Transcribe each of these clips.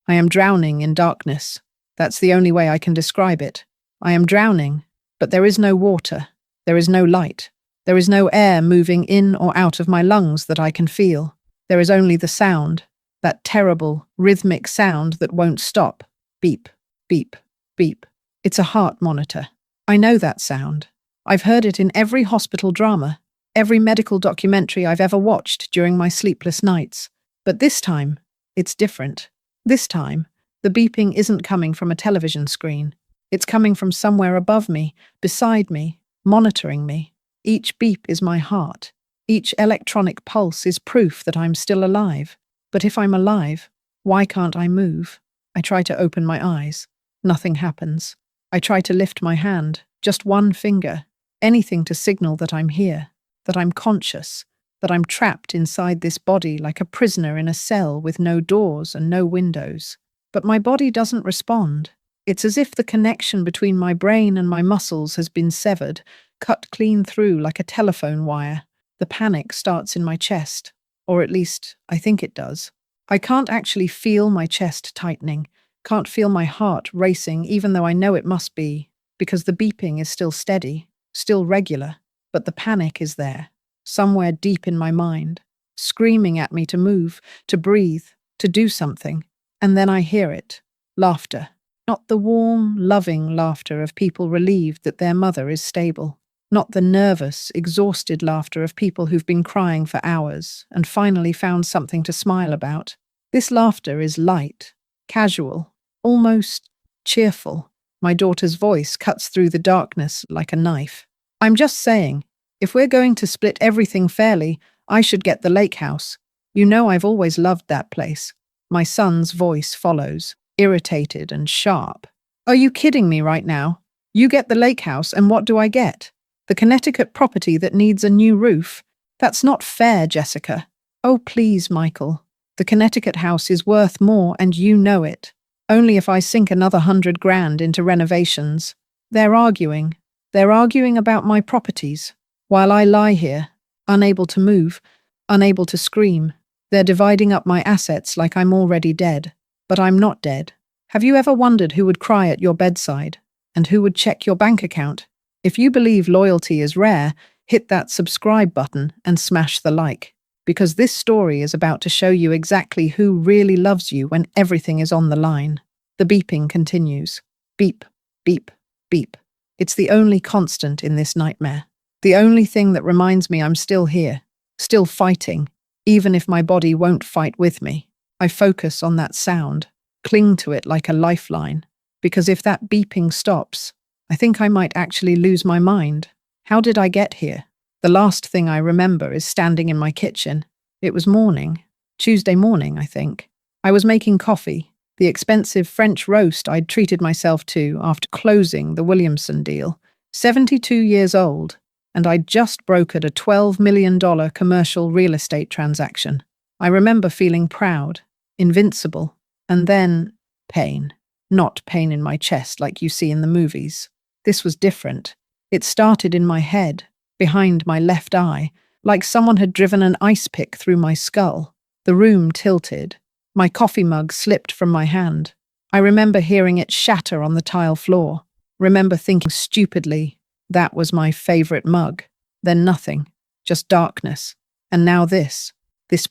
I am drowning in darkness. That's the only way I can describe it. I am drowning, but there is no water. There is no light. There is no air moving in or out of my lungs that I can feel. There is only the sound, that terrible, rhythmic sound that won't stop. Beep, beep, beep. It's a heart monitor. I know that sound. I've heard it in every hospital drama, every medical documentary I've ever watched during my sleepless nights. But this time, it's different. This time, the beeping isn't coming from a television screen. It's coming from somewhere above me, beside me, monitoring me. Each beep is my heart. Each electronic pulse is proof that I'm still alive. But if I'm alive, why can't I move? I try to open my eyes. Nothing happens. I try to lift my hand, just one finger, anything to signal that I'm here, that I'm conscious, that I'm trapped inside this body like a prisoner in a cell with no doors and no windows. But my body doesn't respond. It's as if the connection between my brain and my muscles has been severed, cut clean through like a telephone wire. The panic starts in my chest, or at least I think it does. I can't actually feel my chest tightening, can't feel my heart racing even though I know it must be, because the beeping is still steady, still regular, but the panic is there, somewhere deep in my mind, screaming at me to move, to breathe, to do something. And then I hear it. Laughter. Not the warm, loving laughter of people relieved that their mother is stable. Not the nervous, exhausted laughter of people who've been crying for hours and finally found something to smile about. This laughter is light, casual, almost cheerful. My daughter's voice cuts through the darkness like a knife. I'm just saying, if we're going to split everything fairly, I should get the lake house. You know I've always loved that place. My son's voice follows, irritated and sharp. Are you kidding me right now? You get the lake house and what do I get? The Connecticut property that needs a new roof? That's not fair, Jessica. Oh, please, Michael. The Connecticut house is worth more and you know it. Only if I sink another $100,000 into renovations. They're arguing. They're arguing about my properties. While I lie here, unable to move, unable to scream. They're dividing up my assets like I'm already dead. But I'm not dead. Have you ever wondered who would cry at your bedside? And who would check your bank account? If you believe loyalty is rare, hit that subscribe button and smash the like. Because this story is about to show you exactly who really loves you when everything is on the line. The beeping continues. Beep, beep, beep. It's the only constant in this nightmare. The only thing that reminds me I'm still here, still fighting, even if my body won't fight with me. I focus on that sound, cling to it like a lifeline, because if that beeping stops, I think I might actually lose my mind. How did I get here? The last thing I remember is standing in my kitchen. It was morning, Tuesday morning, I think. I was making coffee, the expensive French roast I'd treated myself to after closing the Williamson deal. 72 years old, and I'd just brokered a $12 million commercial real estate transaction. I remember feeling proud, invincible, and then pain. Not pain in my chest like you see in the movies. This was different. It started in my head, behind my left eye, like someone had driven an ice pick through my skull. The room tilted. My coffee mug slipped from my hand. I remember hearing it shatter on the tile floor. Remember thinking stupidly, that was my favorite mug. Then nothing, just darkness. And now this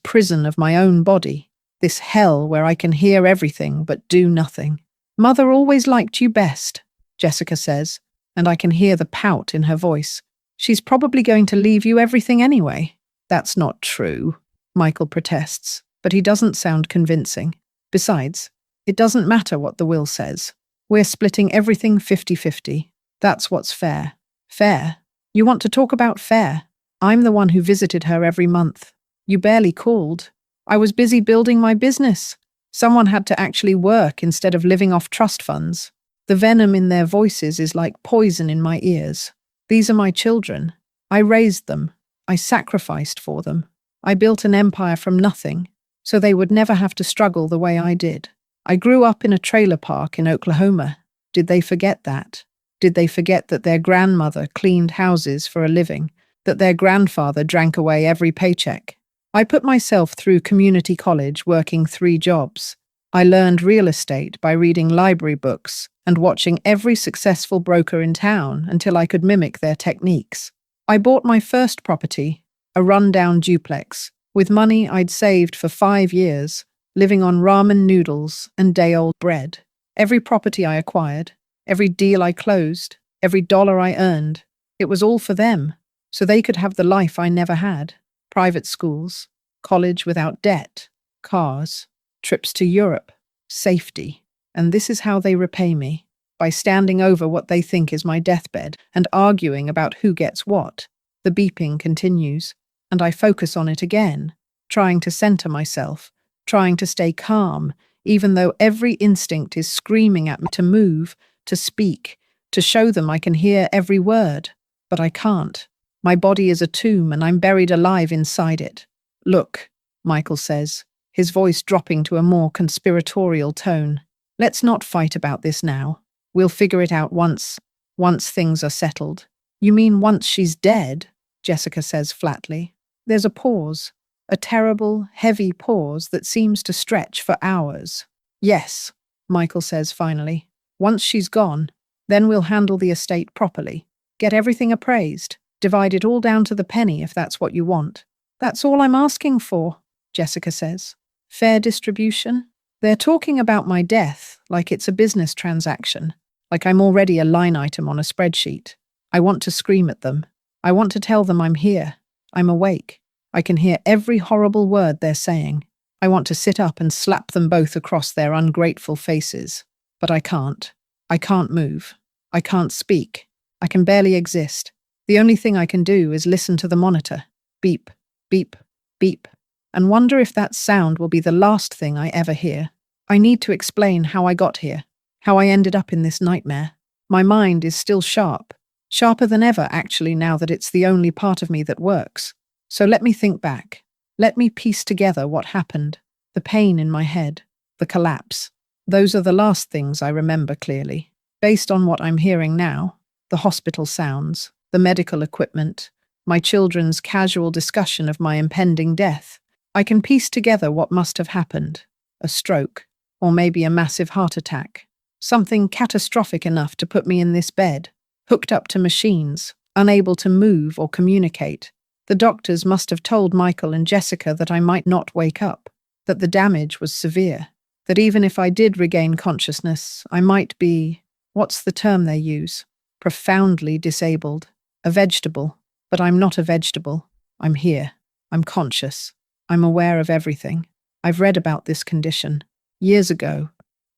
prison of my own body, this hell where I can hear everything but do nothing. Mother always liked you best, Jessica says, and I can hear the pout in her voice. She's probably going to leave you everything anyway. That's not true, Michael protests, but he doesn't sound convincing. Besides, it doesn't matter what the will says. We're splitting everything 50-50. That's what's fair. Fair? You want to talk about fair? I'm the one who visited her every month. You barely called. I was busy building my business. Someone had to actually work instead of living off trust funds. The venom in their voices is like poison in my ears. These are my children. I raised them. I sacrificed for them. I built an empire from nothing, so they would never have to struggle the way I did. I grew up in a trailer park in Oklahoma. Did they forget that? Did they forget that their grandmother cleaned houses for a living, that their grandfather drank away every paycheck? I put myself through community college working 3 jobs. I learned real estate by reading library books and watching every successful broker in town until I could mimic their techniques. I bought my first property, a rundown duplex, with money I'd saved for 5 years, living on ramen noodles and day-old bread. Every property I acquired, every deal I closed, every dollar I earned, it was all for them, so they could have the life I never had. Private schools, college without debt, cars, trips to Europe, safety. And this is how they repay me, by standing over what they think is my deathbed and arguing about who gets what. The beeping continues, and I focus on it again, trying to center myself, trying to stay calm, even though every instinct is screaming at me to move, to speak, to show them I can hear every word. But I can't. My body is a tomb and I'm buried alive inside it. Look, Michael says, his voice dropping to a more conspiratorial tone. Let's not fight about this now. We'll figure it out once things are settled. You mean once she's dead? Jessica says flatly. There's a pause, a terrible, heavy pause that seems to stretch for hours. Yes, Michael says finally. Once she's gone, then we'll handle the estate properly. Get everything appraised. Divide it all down to the penny if that's what you want. That's all I'm asking for, Jessica says. Fair distribution? They're talking about my death like it's a business transaction, like I'm already a line item on a spreadsheet. I want to scream at them. I want to tell them I'm here. I'm awake. I can hear every horrible word they're saying. I want to sit up and slap them both across their ungrateful faces. But I can't. I can't move. I can't speak. I can barely exist. The only thing I can do is listen to the monitor. Beep, beep, beep. And wonder if that sound will be the last thing I ever hear. I need to explain how I got here, how I ended up in this nightmare. My mind is still sharp, sharper than ever actually now that it's the only part of me that works. So let me think back. Let me piece together what happened. The pain in my head, the collapse. Those are the last things I remember clearly. Based on what I'm hearing now, the hospital sounds, the medical equipment, my children's casual discussion of my impending death, I can piece together what must have happened. A stroke, or maybe a massive heart attack. Something catastrophic enough to put me in this bed, hooked up to machines, unable to move or communicate. The doctors must have told Michael and Jessica that I might not wake up, that the damage was severe, that even if I did regain consciousness, I might be, what's the term they use? Profoundly disabled. A vegetable. But I'm not a vegetable. I'm here. I'm conscious. I'm aware of everything. I've read about this condition. Years ago,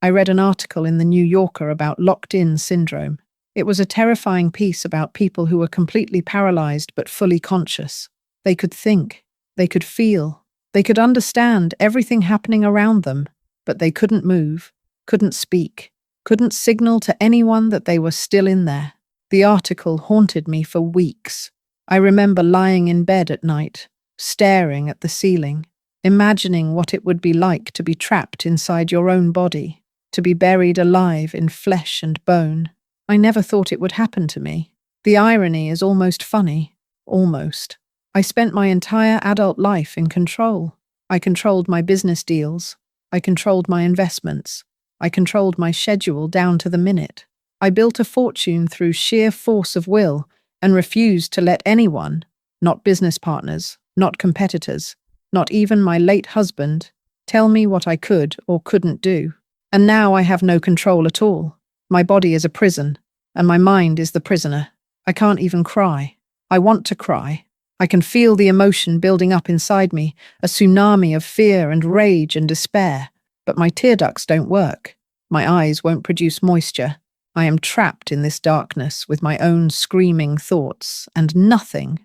I read an article in the New Yorker about locked-in syndrome. It was a terrifying piece about people who were completely paralyzed but fully conscious. They could think. They could feel. They could understand everything happening around them, but they couldn't move, couldn't speak, couldn't signal to anyone that they were still in there. The article haunted me for weeks. I remember lying in bed at night, staring at the ceiling, imagining what it would be like to be trapped inside your own body, to be buried alive in flesh and bone. I never thought it would happen to me. The irony is almost funny. Almost. I spent my entire adult life in control. I controlled my business deals. I controlled my investments. I controlled my schedule down to the minute. I built a fortune through sheer force of will and refused to let anyone, not business partners, not competitors, not even my late husband, tell me what I could or couldn't do. And now I have no control at all. My body is a prison, and my mind is the prisoner. I can't even cry. I want to cry. I can feel the emotion building up inside me, a tsunami of fear and rage and despair. But my tear ducts don't work. My eyes won't produce moisture. I am trapped in this darkness with my own screaming thoughts and nothing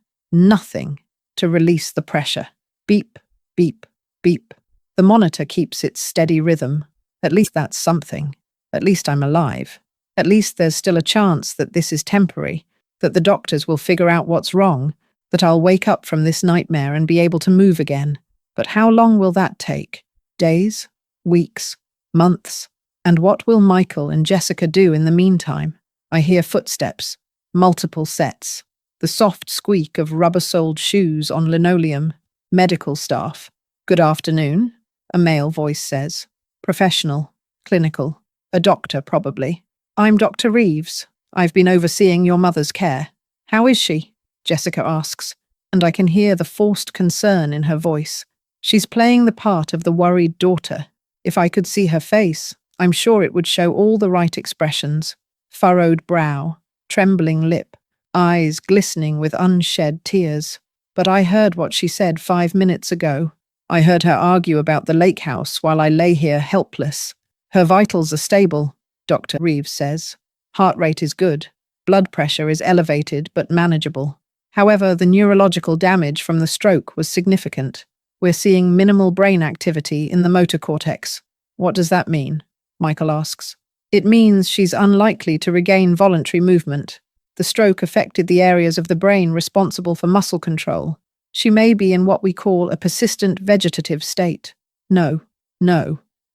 to release the pressure. Beep, beep, beep. The monitor keeps its steady rhythm. At least that's something. At least I'm alive. At least there's still a chance that this is temporary, that the doctors will figure out what's wrong, that I'll wake up from this nightmare and be able to move again. But how long will that take? Days? Weeks? Months? And what will Michael and Jessica do in the meantime? I hear footsteps, multiple sets, the soft squeak of rubber-soled shoes on linoleum, medical staff. Good afternoon, a male voice says. Professional. Clinical. A doctor, probably. I'm Dr. Reeves. I've been overseeing your mother's care. How is she? Jessica asks, and I can hear the forced concern in her voice. She's playing the part of the worried daughter. If I could see her face, I'm sure it would show all the right expressions. Furrowed brow, trembling lip, eyes glistening with unshed tears. But I heard what she said 5 minutes ago. I heard her argue about the lake house while I lay here helpless. Her vitals are stable, Dr. Reeves says. Heart rate is good. Blood pressure is elevated but manageable. However, the neurological damage from the stroke was significant. We're seeing minimal brain activity in the motor cortex. What does that mean? Michael asks. It means she's unlikely to regain voluntary movement. The stroke affected the areas of the brain responsible for muscle control. She may be in what we call a persistent vegetative state. No,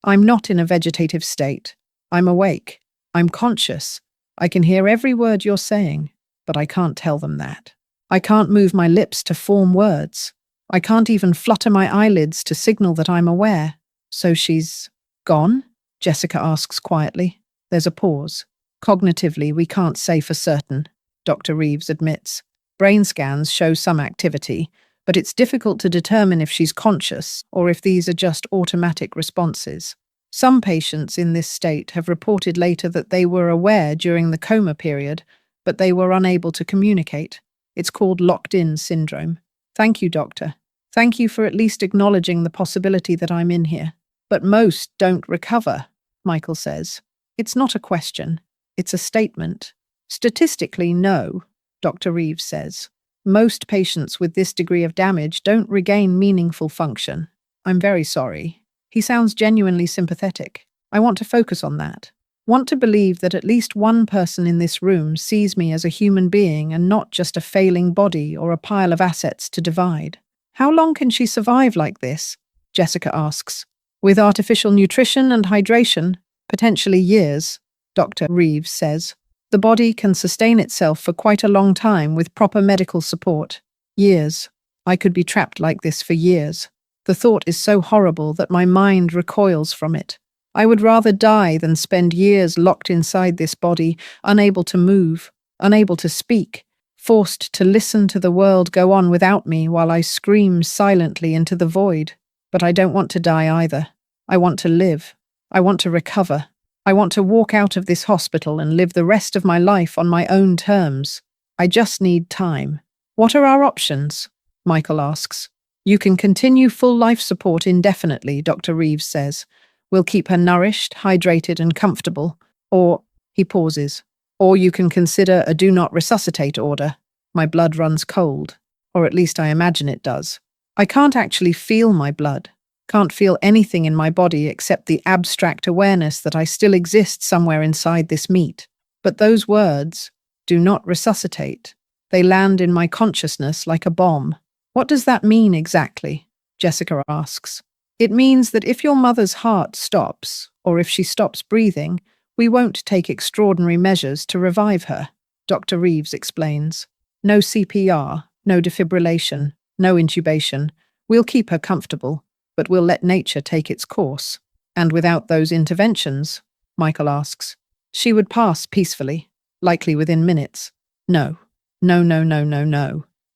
I'm not in a vegetative state. I'm awake. I'm conscious. I can hear every word you're saying, but I can't tell them that. I can't move my lips to form words. I can't even flutter my eyelids to signal that I'm aware. So she's gone? Jessica asks quietly. There's a pause. Cognitively, we can't say for certain, Dr. Reeves admits. Brain scans show some activity, but it's difficult to determine if she's conscious or if these are just automatic responses. Some patients in this state have reported later that they were aware during the coma period, but they were unable to communicate. It's called locked-in syndrome. Thank you, doctor. Thank you for at least acknowledging the possibility that I'm in here. But most don't recover, Michael says. It's not a question. It's a statement. Statistically, no, Dr. Reeves says. Most patients with this degree of damage don't regain meaningful function. I'm very sorry. He sounds genuinely sympathetic. I want to focus on that. Want to believe that at least one person in this room sees me as a human being and not just a failing body or a pile of assets to divide. How long can she survive like this? Jessica asks. With artificial nutrition and hydration, potentially years, Dr. Reeves says. The body can sustain itself for quite a long time with proper medical support. Years. I could be trapped like this for years. The thought is so horrible that my mind recoils from it. I would rather die than spend years locked inside this body, unable to move, unable to speak, forced to listen to the world go on without me while I scream silently into the void. But I don't want to die either. I want to live. I want to recover. I want to walk out of this hospital and live the rest of my life on my own terms. I just need time. What are our options? Michael asks. You can continue full life support indefinitely, Dr. Reeves says. We'll keep her nourished, hydrated, and comfortable. Or, he pauses, or you can consider a Do Not Resuscitate order. My blood runs cold, or at least I imagine it does. I can't actually feel my blood. Can't feel anything in my body except the abstract awareness that I still exist somewhere inside this meat. But those words, do not resuscitate, they land in my consciousness like a bomb. What does that mean exactly? Jessica asks. It means that if your mother's heart stops, or if she stops breathing, we won't take extraordinary measures to revive her, Dr. Reeves explains. No CPR, no defibrillation, no intubation. We'll keep her comfortable, but we'll let nature take its course. And without those interventions, Michael asks, she would pass peacefully, likely within minutes. No.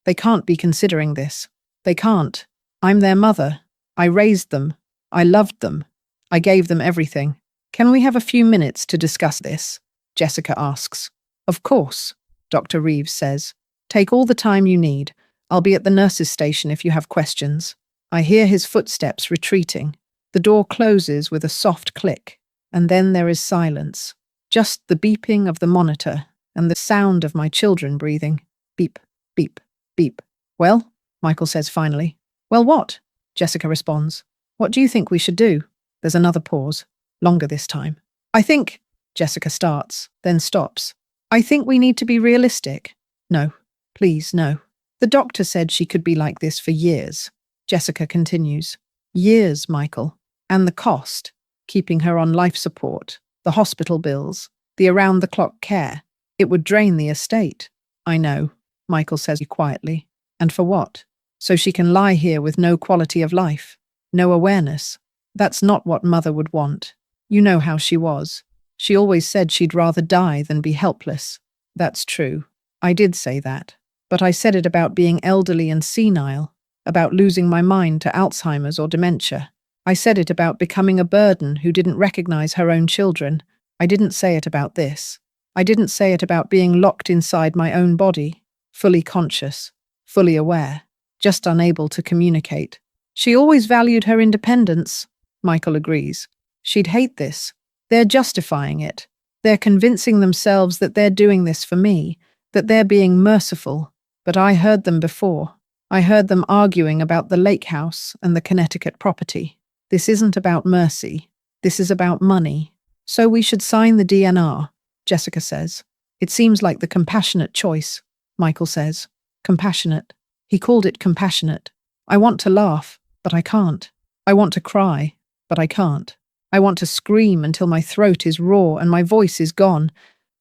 They can't be considering this. They can't. I'm their mother. I raised them. I loved them. I gave them everything. Can we have a few minutes to discuss this? Jessica asks. Of course, Dr. Reeves says. Take all the time you need. I'll be at the nurse's station if you have questions. I hear his footsteps retreating. The door closes with a soft click, and then there is silence. Just the beeping of the monitor and the sound of my children breathing. Beep, beep, beep. Well, Michael says finally. Well, what? Jessica responds. What do you think we should do? There's another pause, longer this time. I think, Jessica starts, then stops. I think we need to be realistic. No, please, no. The doctor said she could be like this for years. Jessica continues. Years, Michael. And the cost, keeping her on life support, the hospital bills, the around-the-clock care. It would drain the estate. I know, Michael says quietly. And for what? So she can lie here with no quality of life, no awareness. That's not what Mother would want. You know how she was. She always said she'd rather die than be helpless. That's true. I did say that. But I said it about being elderly and senile, about losing my mind to Alzheimer's or dementia. I said it about becoming a burden who didn't recognize her own children. I didn't say it about this. I didn't say it about being locked inside my own body, fully conscious, fully aware, just unable to communicate. She always valued her independence, Michael agrees. She'd hate this. They're justifying it. They're convincing themselves that they're doing this for me, that they're being merciful. But I heard them before. I heard them arguing about the lake house and the Connecticut property. This isn't about mercy. This is about money. So we should sign the DNR, Jessica says. It seems like the compassionate choice, Michael says. Compassionate. He called it compassionate. I want to laugh, but I can't. I want to cry, but I can't. I want to scream until my throat is raw and my voice is gone,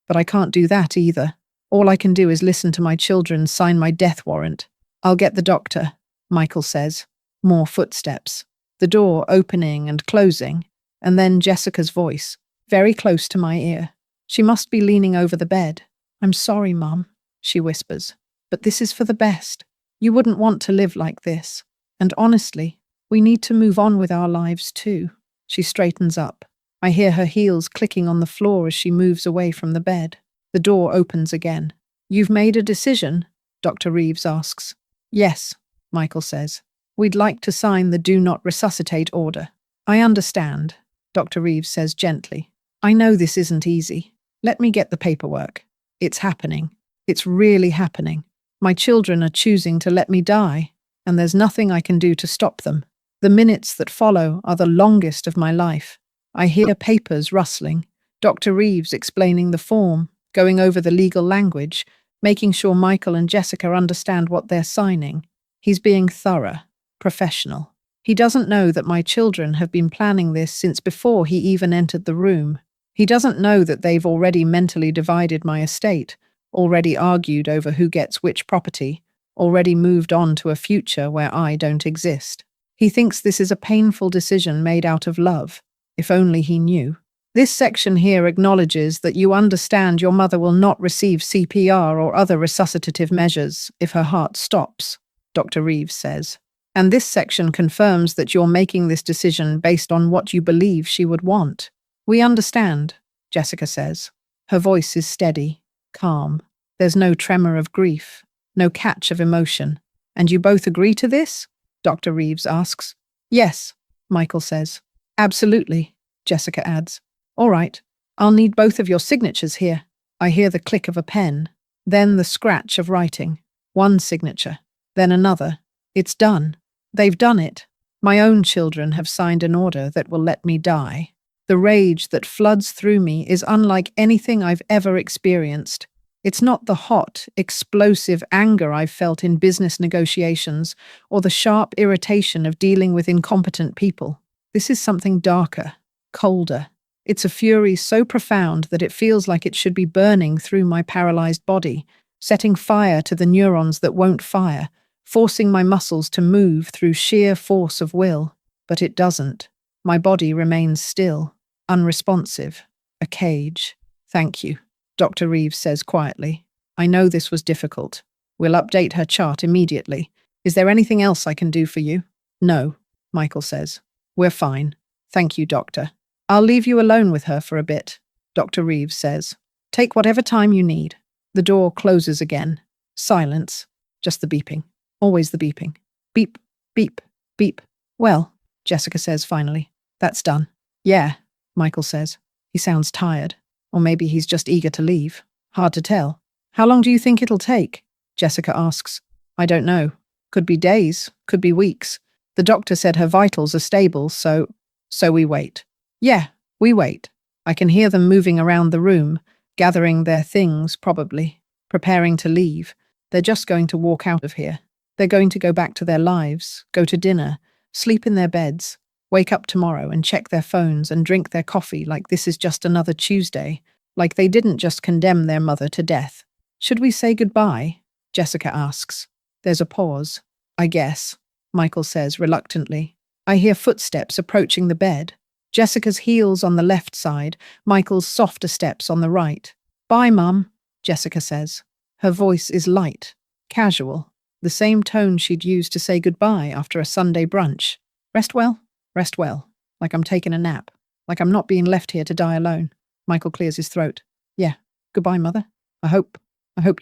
but I can't do that either. All I can do is listen to my children sign my death warrant. I'll get the doctor, Michael says. More footsteps. The door opening and closing, and then Jessica's voice, very close to my ear. She must be leaning over the bed. I'm sorry, Mum, she whispers, but this is for the best. You wouldn't want to live like this. And honestly, we need to move on with our lives too. She straightens up. I hear her heels clicking on the floor as she moves away from the bed. The door opens again. You've made a decision? Dr. Reeves asks. Yes, Michael says. We'd like to sign the Do Not Resuscitate order. I understand, Dr. Reeves says gently. I know this isn't easy. Let me get the paperwork. It's happening. It's really happening. My children are choosing to let me die, and there's nothing I can do to stop them. The minutes that follow are the longest of my life. I hear papers rustling, Dr. Reeves explaining the form, going over the legal language, making sure Michael and Jessica understand what they're signing. He's being thorough, professional. He doesn't know that my children have been planning this since before he even entered the room. He doesn't know that they've already mentally divided my estate, already argued over who gets which property, already moved on to a future where I don't exist. He thinks this is a painful decision made out of love. If only he knew. This section here acknowledges that you understand your mother will not receive CPR or other resuscitative measures if her heart stops, Dr. Reeves says. And this section confirms that you're making this decision based on what you believe she would want. We understand, Jessica says. Her voice is steady, calm. There's no tremor of grief, no catch of emotion. And you both agree to this? Dr. Reeves asks. Yes, Michael says. Absolutely, Jessica adds. All right, I'll need both of your signatures here. I hear the click of a pen, then the scratch of writing. One signature, then another. It's done. They've done it. My own children have signed an order that will let me die. The rage that floods through me is unlike anything I've ever experienced. It's not the hot, explosive anger I've felt in business negotiations or the sharp irritation of dealing with incompetent people. This is something darker, colder. It's a fury so profound that it feels like it should be burning through my paralyzed body, setting fire to the neurons that won't fire, forcing my muscles to move through sheer force of will. But it doesn't. My body remains still, unresponsive, a cage. Thank you, Dr. Reeves says quietly. I know this was difficult. We'll update her chart immediately. Is there anything else I can do for you? No, Michael says. We're fine. Thank you, Doctor. I'll leave you alone with her for a bit, Dr. Reeves says. Take whatever time you need. The door closes again. Silence. Just the beeping. Always the beeping. Beep, beep, beep. Well, Jessica says finally. That's done. Yeah, Michael says. He sounds tired. Or maybe he's just eager to leave. Hard to tell. How long do you think it'll take? Jessica asks. I don't know. Could be days. Could be weeks. The doctor said her vitals are stable, so we wait. Yeah, we wait. I can hear them moving around the room, gathering their things, probably, preparing to leave. They're just going to walk out of here. They're going to go back to their lives, go to dinner, sleep in their beds, wake up tomorrow and check their phones and drink their coffee like this is just another Tuesday, like they didn't just condemn their mother to death. Should we say goodbye? Jessica asks. There's a pause. I guess, Michael says reluctantly. I hear footsteps approaching the bed. Jessica's heels on the left side, Michael's softer steps on the right. "Bye, Mum," Jessica says. Her voice is light, casual, the same tone she'd used to say goodbye after a Sunday brunch. "Rest well? Rest well. Like I'm taking a nap. Like I'm not being left here to die alone." Michael clears his throat. "Yeah, goodbye, Mother. I hope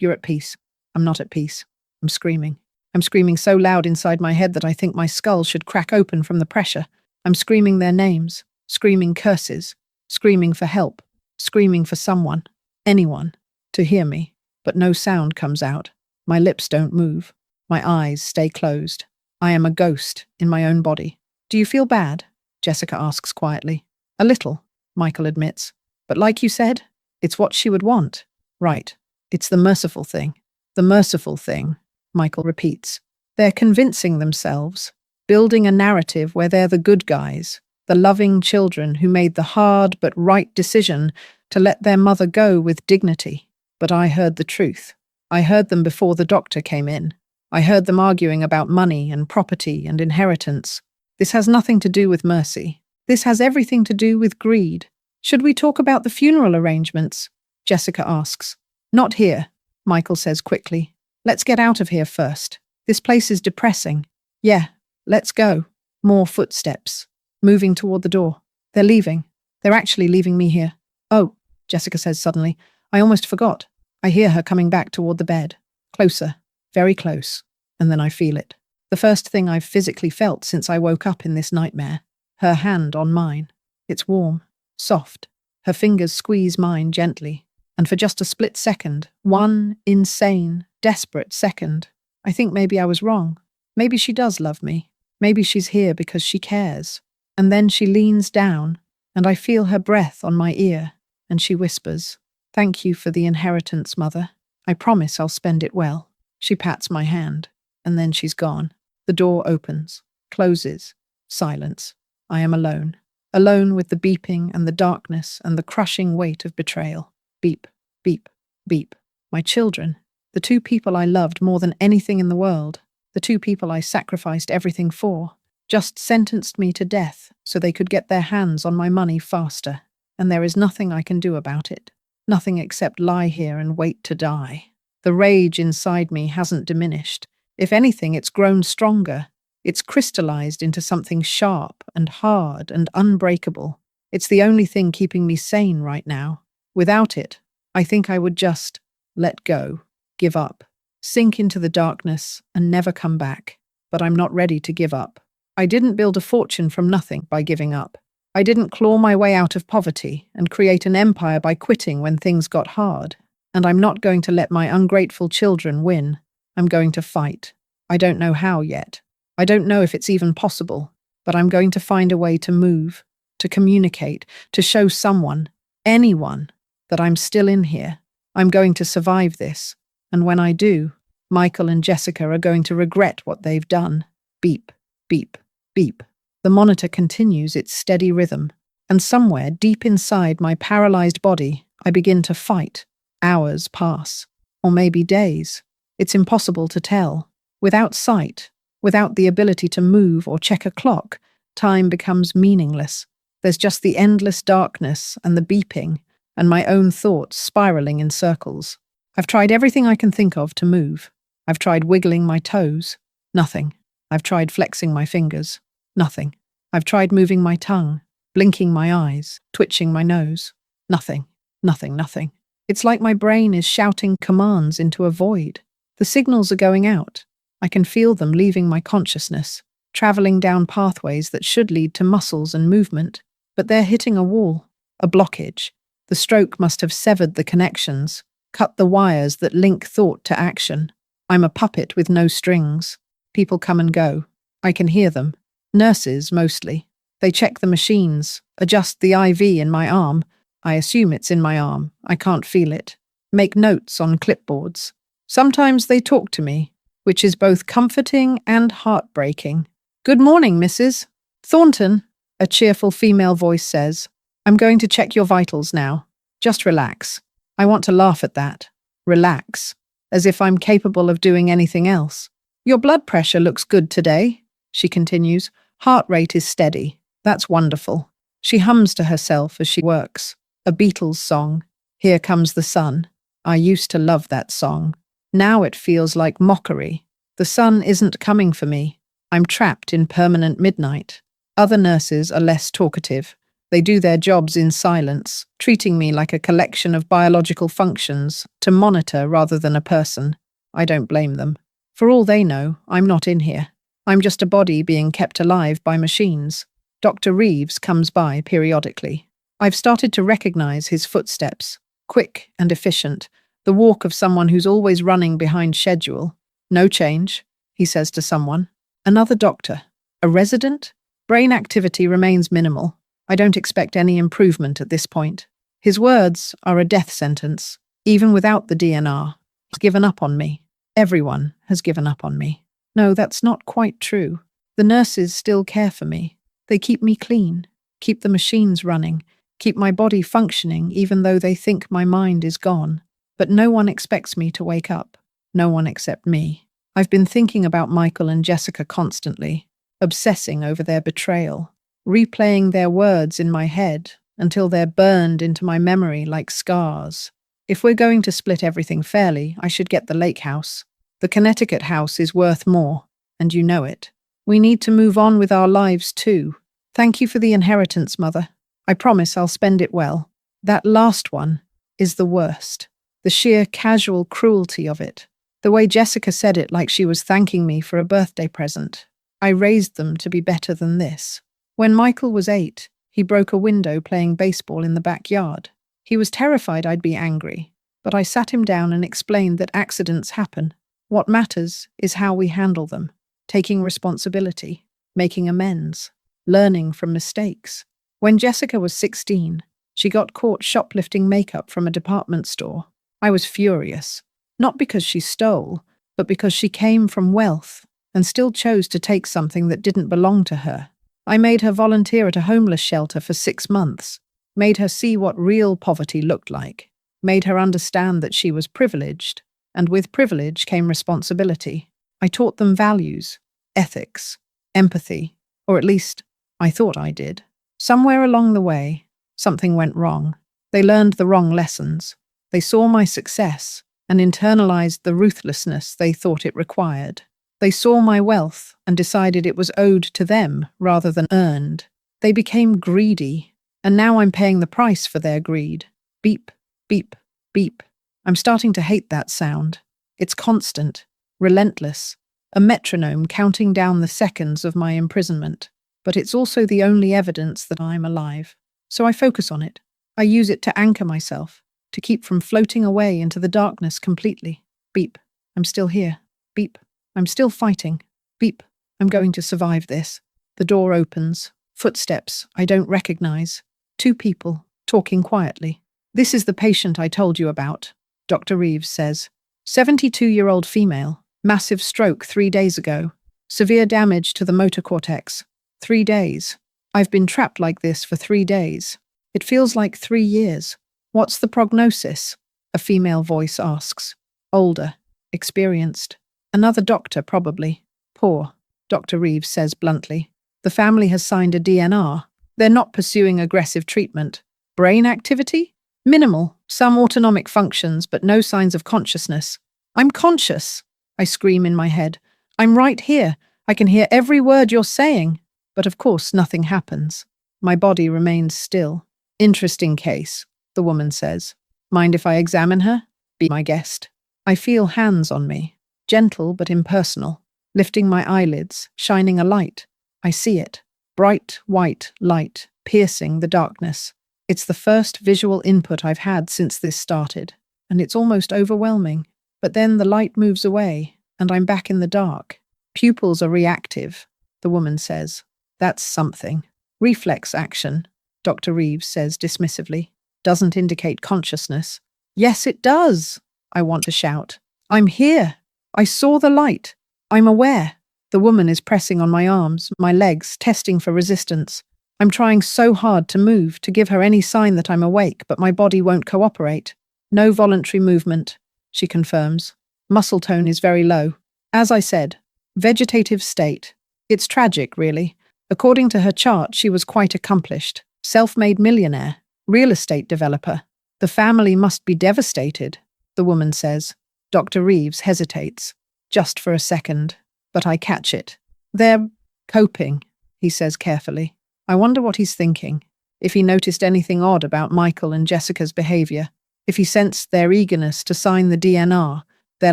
you're at peace." "I'm not at peace. I'm screaming. I'm screaming so loud inside my head that I think my skull should crack open from the pressure. I'm screaming their names, screaming curses, screaming for help, screaming for someone, anyone, to hear me. But no sound comes out. My lips don't move. My eyes stay closed. I am a ghost in my own body. "Do you feel bad?" Jessica asks quietly. "A little," Michael admits. "But like you said, it's what she would want." "Right. It's the merciful thing." "The merciful thing," Michael repeats. "They're convincing themselves, building a narrative where they're the good guys, the loving children who made the hard but right decision to let their mother go with dignity. But I heard the truth. I heard them before the doctor came in. I heard them arguing about money and property and inheritance. This has nothing to do with mercy. This has everything to do with greed. Should we talk about the funeral arrangements?" Jessica asks. "Not here," Michael says quickly. "Let's get out of here first. This place is depressing." "Yeah, let's go." More footsteps, moving toward the door. "They're leaving. They're actually leaving me here." "Oh," Jessica says suddenly. "I almost forgot." I hear her coming back toward the bed. Closer, very close. And then I feel it. The first thing I've physically felt since I woke up in this nightmare. Her hand on mine. It's warm, soft. Her fingers squeeze mine gently. And for just a split second, one insane, desperate second, I think maybe I was wrong. Maybe she does love me. Maybe she's here because she cares. And then she leans down, and I feel her breath on my ear, and she whispers, "Thank you for the inheritance, Mother. I promise I'll spend it well." She pats my hand, and then she's gone. The door opens, closes, silence. I am alone. Alone with the beeping and the darkness and the crushing weight of betrayal. Beep, beep, beep. My children, the two people I loved more than anything in the world, the two people I sacrificed everything for, just sentenced me to death so they could get their hands on my money faster. And there is nothing I can do about it. Nothing except lie here and wait to die. The rage inside me hasn't diminished. If anything, it's grown stronger. It's crystallized into something sharp and hard and unbreakable. It's the only thing keeping me sane right now. Without it, I think I would just let go, give up, sink into the darkness and never come back. But I'm not ready to give up. I didn't build a fortune from nothing by giving up. I didn't claw my way out of poverty and create an empire by quitting when things got hard. And I'm not going to let my ungrateful children win. I'm going to fight. I don't know how yet. I don't know if it's even possible, but I'm going to find a way to move, to communicate, to show someone, anyone, that I'm still in here. I'm going to survive this. And when I do, Michael and Jessica are going to regret what they've done. Beep, beep, beep. The monitor continues its steady rhythm, and somewhere deep inside my paralyzed body, I begin to fight. Hours pass, or maybe days. It's impossible to tell. Without sight, without the ability to move or check a clock, time becomes meaningless. There's just the endless darkness and the beeping, and my own thoughts spiraling in circles. I've tried everything I can think of to move. I've tried wiggling my toes. Nothing. I've tried flexing my fingers. Nothing. I've tried moving my tongue, blinking my eyes, twitching my nose. Nothing. Nothing, nothing. It's like my brain is shouting commands into a void. The signals are going out. I can feel them leaving my consciousness, traveling down pathways that should lead to muscles and movement, but they're hitting a wall, a blockage. The stroke must have severed the connections, cut the wires that link thought to action. I'm a puppet with no strings. People come and go. I can hear them. Nurses, mostly. They check the machines, adjust the IV in my arm. I assume it's in my arm. I can't feel it. Make notes on clipboards. Sometimes they talk to me, which is both comforting and heartbreaking. "Good morning, Mrs. Thornton," a cheerful female voice says. "I'm going to check your vitals now. Just relax." I want to laugh at that. Relax. As if I'm capable of doing anything else. "Your blood pressure looks good today," she continues, Heart rate is steady. That's wonderful. She hums to herself as she works. A Beatles song. Here Comes the Sun. I used to love that song. Now it feels like mockery. The sun isn't coming for me. I'm trapped in permanent midnight. Other nurses are less talkative. They do their jobs in silence, treating me like a collection of biological functions to monitor rather than a person. I don't blame them. For all they know, I'm not in here. I'm just a body being kept alive by machines. Dr. Reeves comes by periodically. I've started to recognize his footsteps, quick and efficient, the walk of someone who's always running behind schedule. No change, he says to someone. Another doctor. A resident? Brain activity remains minimal. I don't expect any improvement at this point. His words are a death sentence. Even without the DNR, he's given up on me. Everyone has given up on me. No, that's not quite true. The nurses still care for me. They keep me clean, keep the machines running, keep my body functioning even though they think my mind is gone. But no one expects me to wake up. No one except me. I've been thinking about Michael and Jessica constantly, obsessing over their betrayal, replaying their words in my head until they're burned into my memory like scars. If we're going to split everything fairly, I should get the lake house. The Connecticut house is worth more, and you know it. We need to move on with our lives too. Thank you for the inheritance, Mother. I promise I'll spend it well. That last one is the worst. The sheer casual cruelty of it. The way Jessica said it like she was thanking me for a birthday present. I raised them to be better than this. When Michael was 8, he broke a window playing baseball in the backyard. He was terrified I'd be angry, but I sat him down and explained that accidents happen. What matters is how we handle them, taking responsibility, making amends, learning from mistakes. When Jessica was 16, she got caught shoplifting makeup from a department store. I was furious, not because she stole, but because she came from wealth and still chose to take something that didn't belong to her. I made her volunteer at a homeless shelter for 6 months, made her see what real poverty looked like, made her understand that she was privileged, and with privilege came responsibility. I taught them values, ethics, empathy, or at least I thought I did. Somewhere along the way, something went wrong. They learned the wrong lessons. They saw my success and internalized the ruthlessness they thought it required. They saw my wealth and decided it was owed to them rather than earned. They became greedy, and now I'm paying the price for their greed. Beep, beep, beep. I'm starting to hate that sound. It's constant, relentless, a metronome counting down the seconds of my imprisonment. But it's also the only evidence that I'm alive. So I focus on it. I use it to anchor myself, to keep from floating away into the darkness completely. Beep, I'm still here. Beep, I'm still fighting. Beep, I'm going to survive this. The door opens. Footsteps I don't recognize. 2 people, talking quietly. This is the patient I told you about, Dr. Reeves says. 72-year-old female, massive stroke 3 days ago. Severe damage to the motor cortex. 3 days. I've been trapped like this for 3 days. It feels like 3 years. What's the prognosis? A female voice asks. Older. Experienced. Another doctor, probably. Poor, Dr. Reeves says bluntly. The family has signed a DNR. They're not pursuing aggressive treatment. Brain activity? Minimal. Some autonomic functions, but no signs of consciousness. I'm conscious, I scream in my head. I'm right here. I can hear every word you're saying. But of course, nothing happens. My body remains still. Interesting case, the woman says. Mind if I examine her? Be my guest. I feel hands on me, gentle but impersonal, lifting my eyelids, shining a light. I see it. Bright, white light, piercing the darkness. It's the first visual input I've had since this started, and it's almost overwhelming. But then the light moves away, and I'm back in the dark. Pupils are reactive, the woman says. That's something. Reflex action, Dr. Reeves says dismissively. Doesn't indicate consciousness. Yes, it does, I want to shout. I'm here. I saw the light. I'm aware. The woman is pressing on my arms, my legs, testing for resistance. I'm trying so hard to move, to give her any sign that I'm awake, but my body won't cooperate. No voluntary movement, she confirms. Muscle tone is very low. As I said, vegetative state. It's tragic, really. According to her chart, she was quite accomplished, self-made millionaire, real estate developer. The family must be devastated, the woman says. Dr. Reeves hesitates, just for a second, but I catch it. They're coping, he says carefully. I wonder what he's thinking. If he noticed anything odd about Michael and Jessica's behavior, if he sensed their eagerness to sign the DNR, their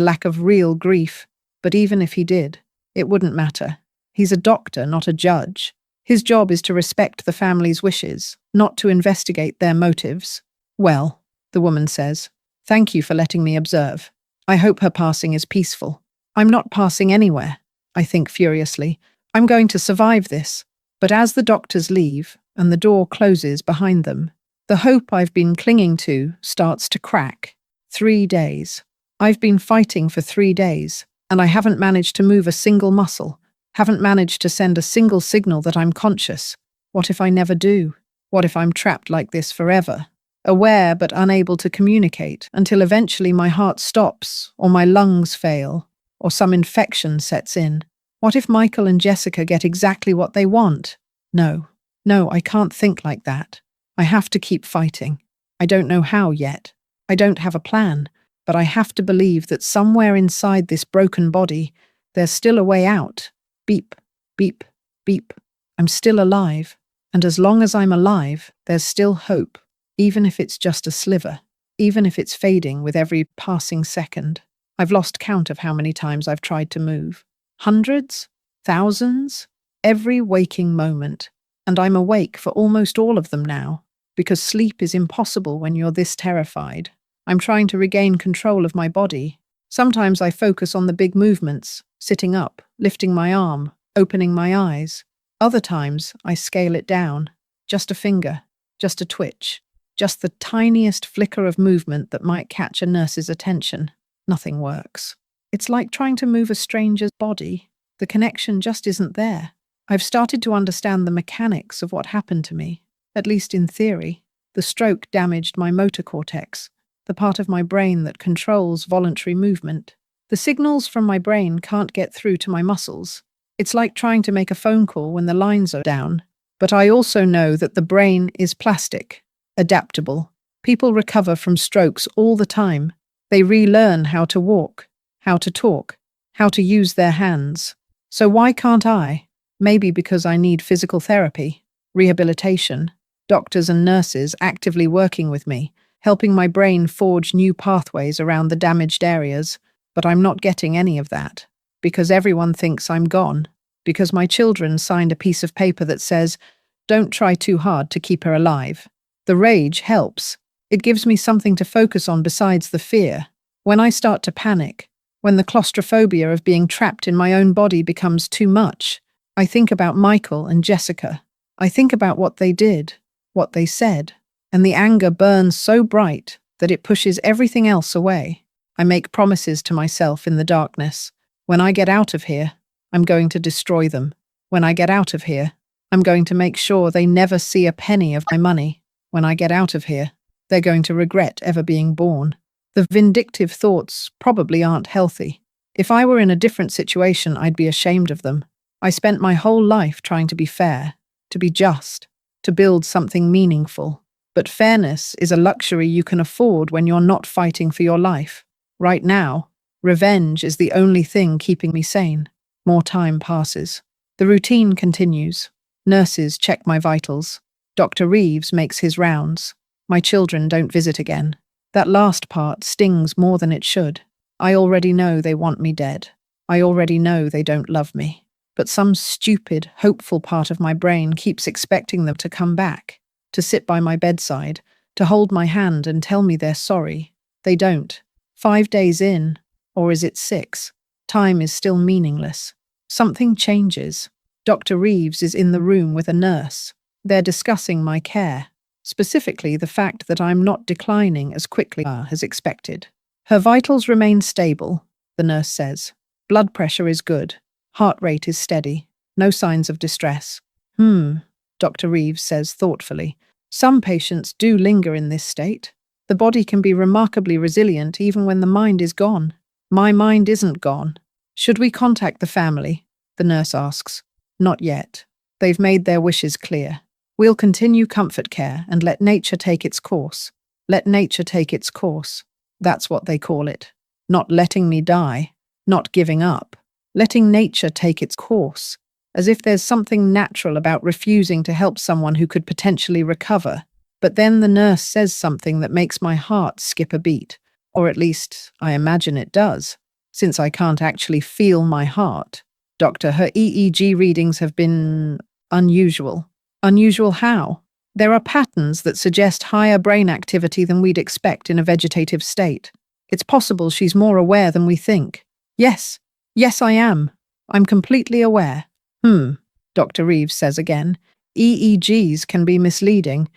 lack of real grief. But even if he did, it wouldn't matter. He's a doctor, not a judge. His job is to respect the family's wishes, not to investigate their motives. Well, the woman says, thank you for letting me observe. I hope her passing is peaceful. I'm not passing anywhere, I think furiously. I'm going to survive this. But as the doctors leave and the door closes behind them, the hope I've been clinging to starts to crack. 3 days. I've been fighting for 3 days, and I haven't managed to move a single muscle, haven't managed to send a single signal that I'm conscious. What if I never do? What if I'm trapped like this forever? Aware but unable to communicate until eventually my heart stops, or my lungs fail, or some infection sets in. What if Michael and Jessica get exactly what they want? No, I can't think like that. I have to keep fighting. I don't know how yet. I don't have a plan, but I have to believe that somewhere inside this broken body, there's still a way out. Beep, beep, beep. I'm still alive, and as long as I'm alive, there's still hope, even if it's just a sliver, even if it's fading with every passing second. I've lost count of how many times I've tried to move. Hundreds? Thousands? Every waking moment. And I'm awake for almost all of them now, because sleep is impossible when you're this terrified. I'm trying to regain control of my body. Sometimes I focus on the big movements, sitting up, lifting my arm, opening my eyes. Other times I scale it down. Just a finger, just a twitch, just the tiniest flicker of movement that might catch a nurse's attention. Nothing works. It's like trying to move a stranger's body. The connection just isn't there. I've started to understand the mechanics of what happened to me, at least in theory. The stroke damaged my motor cortex, the part of my brain that controls voluntary movement. The signals from my brain can't get through to my muscles. It's like trying to make a phone call when the lines are down. But I also know that the brain is plastic, adaptable. People recover from strokes all the time. They relearn how to walk, how to talk, how to use their hands. So why can't I? Maybe because I need physical therapy, rehabilitation, doctors and nurses actively working with me, helping my brain forge new pathways around the damaged areas. But I'm not getting any of that, because everyone thinks I'm gone, because my children signed a piece of paper that says, don't try too hard to keep her alive. The rage helps. It gives me something to focus on besides the fear. When I start to panic, when the claustrophobia of being trapped in my own body becomes too much, I think about Michael and Jessica. I think about what they did, what they said, and the anger burns so bright that it pushes everything else away. I make promises to myself in the darkness. When I get out of here, I'm going to destroy them. When I get out of here, I'm going to make sure they never see a penny of my money. When I get out of here, they're going to regret ever being born. The vindictive thoughts probably aren't healthy. If I were in a different situation, I'd be ashamed of them. I spent my whole life trying to be fair, to be just, to build something meaningful. But fairness is a luxury you can afford when you're not fighting for your life. Right now, revenge is the only thing keeping me sane. More time passes. The routine continues. Nurses check my vitals. Dr. Reeves makes his rounds. My children don't visit again. That last part stings more than it should. I already know they want me dead. I already know they don't love me. But some stupid, hopeful part of my brain keeps expecting them to come back, to sit by my bedside, to hold my hand and tell me they're sorry. They don't. 5 days in, or is it 6? Time is still meaningless. Something changes. Dr. Reeves is in the room with a nurse. They're discussing my care, specifically the fact that I'm not declining as quickly as expected. Her vitals remain stable, the nurse says. Blood pressure is good. Heart rate is steady. No signs of distress. Dr. Reeves says thoughtfully. Some patients do linger in this state. The body can be remarkably resilient even when the mind is gone. My mind isn't gone. Should we contact the family? The nurse asks. Not yet. They've made their wishes clear. We'll continue comfort care and let nature take its course. Let nature take its course. That's what they call it. Not letting me die, not giving up. Letting nature take its course. As if there's something natural about refusing to help someone who could potentially recover. But then the nurse says something that makes my heart skip a beat. Or at least, I imagine it does, since I can't actually feel my heart. Doctor, her EEG readings have been unusual. Unusual how? There are patterns that suggest higher brain activity than we'd expect in a vegetative state. It's possible she's more aware than we think. Yes, I am. I'm completely aware. Dr. Reeves says again. EEGs can be misleading.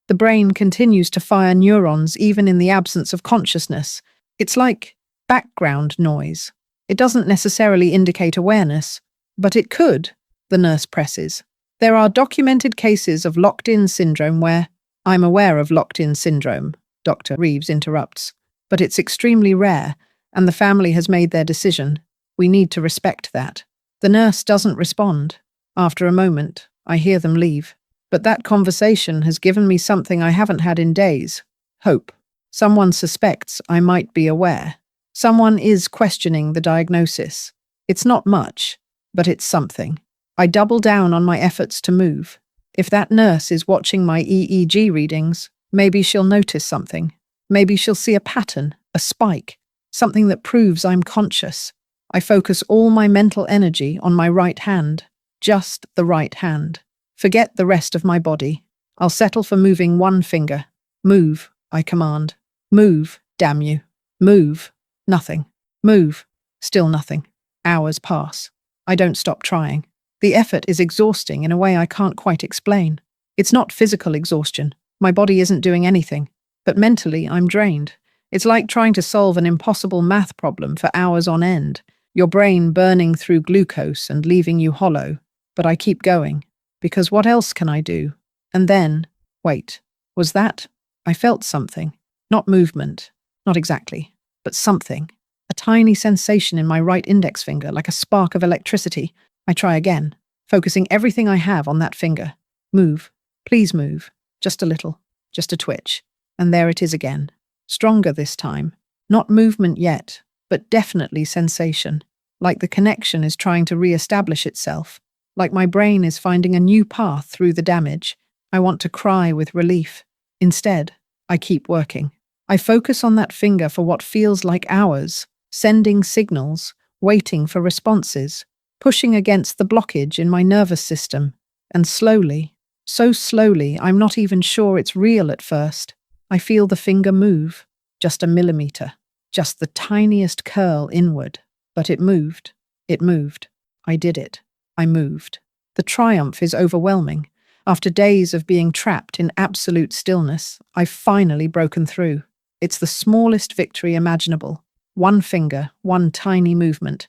The brain continues to fire neurons even in the absence of consciousness. It's like background noise. It doesn't necessarily indicate awareness, but it could, the nurse presses. There are documented cases of locked-in syndrome where I'm aware of locked-in syndrome, Dr. Reeves interrupts, but it's extremely rare, and the family has made their decision. We need to respect that. The nurse doesn't respond. After a moment, I hear them leave. But that conversation has given me something I haven't had in days. Hope. Someone suspects I might be aware. Someone is questioning the diagnosis. It's not much, but it's something. I double down on my efforts to move. If that nurse is watching my EEG readings, maybe she'll notice something. Maybe she'll see a pattern, a spike, something that proves I'm conscious. I focus all my mental energy on my right hand, just the right hand. Forget the rest of my body. I'll settle for moving one finger. Move, I command. Move, damn you. Move. Nothing. Move. Still nothing. Hours pass. I don't stop trying. The effort is exhausting in a way I can't quite explain. It's not physical exhaustion. My body isn't doing anything. But mentally, I'm drained. It's like trying to solve an impossible math problem for hours on end. Your brain burning through glucose and leaving you hollow. But I keep going. Because what else can I do? And then, wait, was that? I felt something. Not movement. Not exactly. But something. A tiny sensation in my right index finger, like a spark of electricity. I try again, focusing everything I have on that finger. Move. Please move. Just a little. Just a twitch. And there it is again. Stronger this time. Not movement yet, but definitely sensation. Like the connection is trying to re-establish itself. Like my brain is finding a new path through the damage. I want to cry with relief. Instead, I keep working. I focus on that finger for what feels like hours, sending signals, waiting for responses, pushing against the blockage in my nervous system. And slowly, so slowly, I'm not even sure it's real at first. I feel the finger move, just a millimeter, just the tiniest curl inward. But it moved. It moved. I did it. I moved. The triumph is overwhelming. After days of being trapped in absolute stillness, I've finally broken through. It's the smallest victory imaginable. One finger, one tiny movement.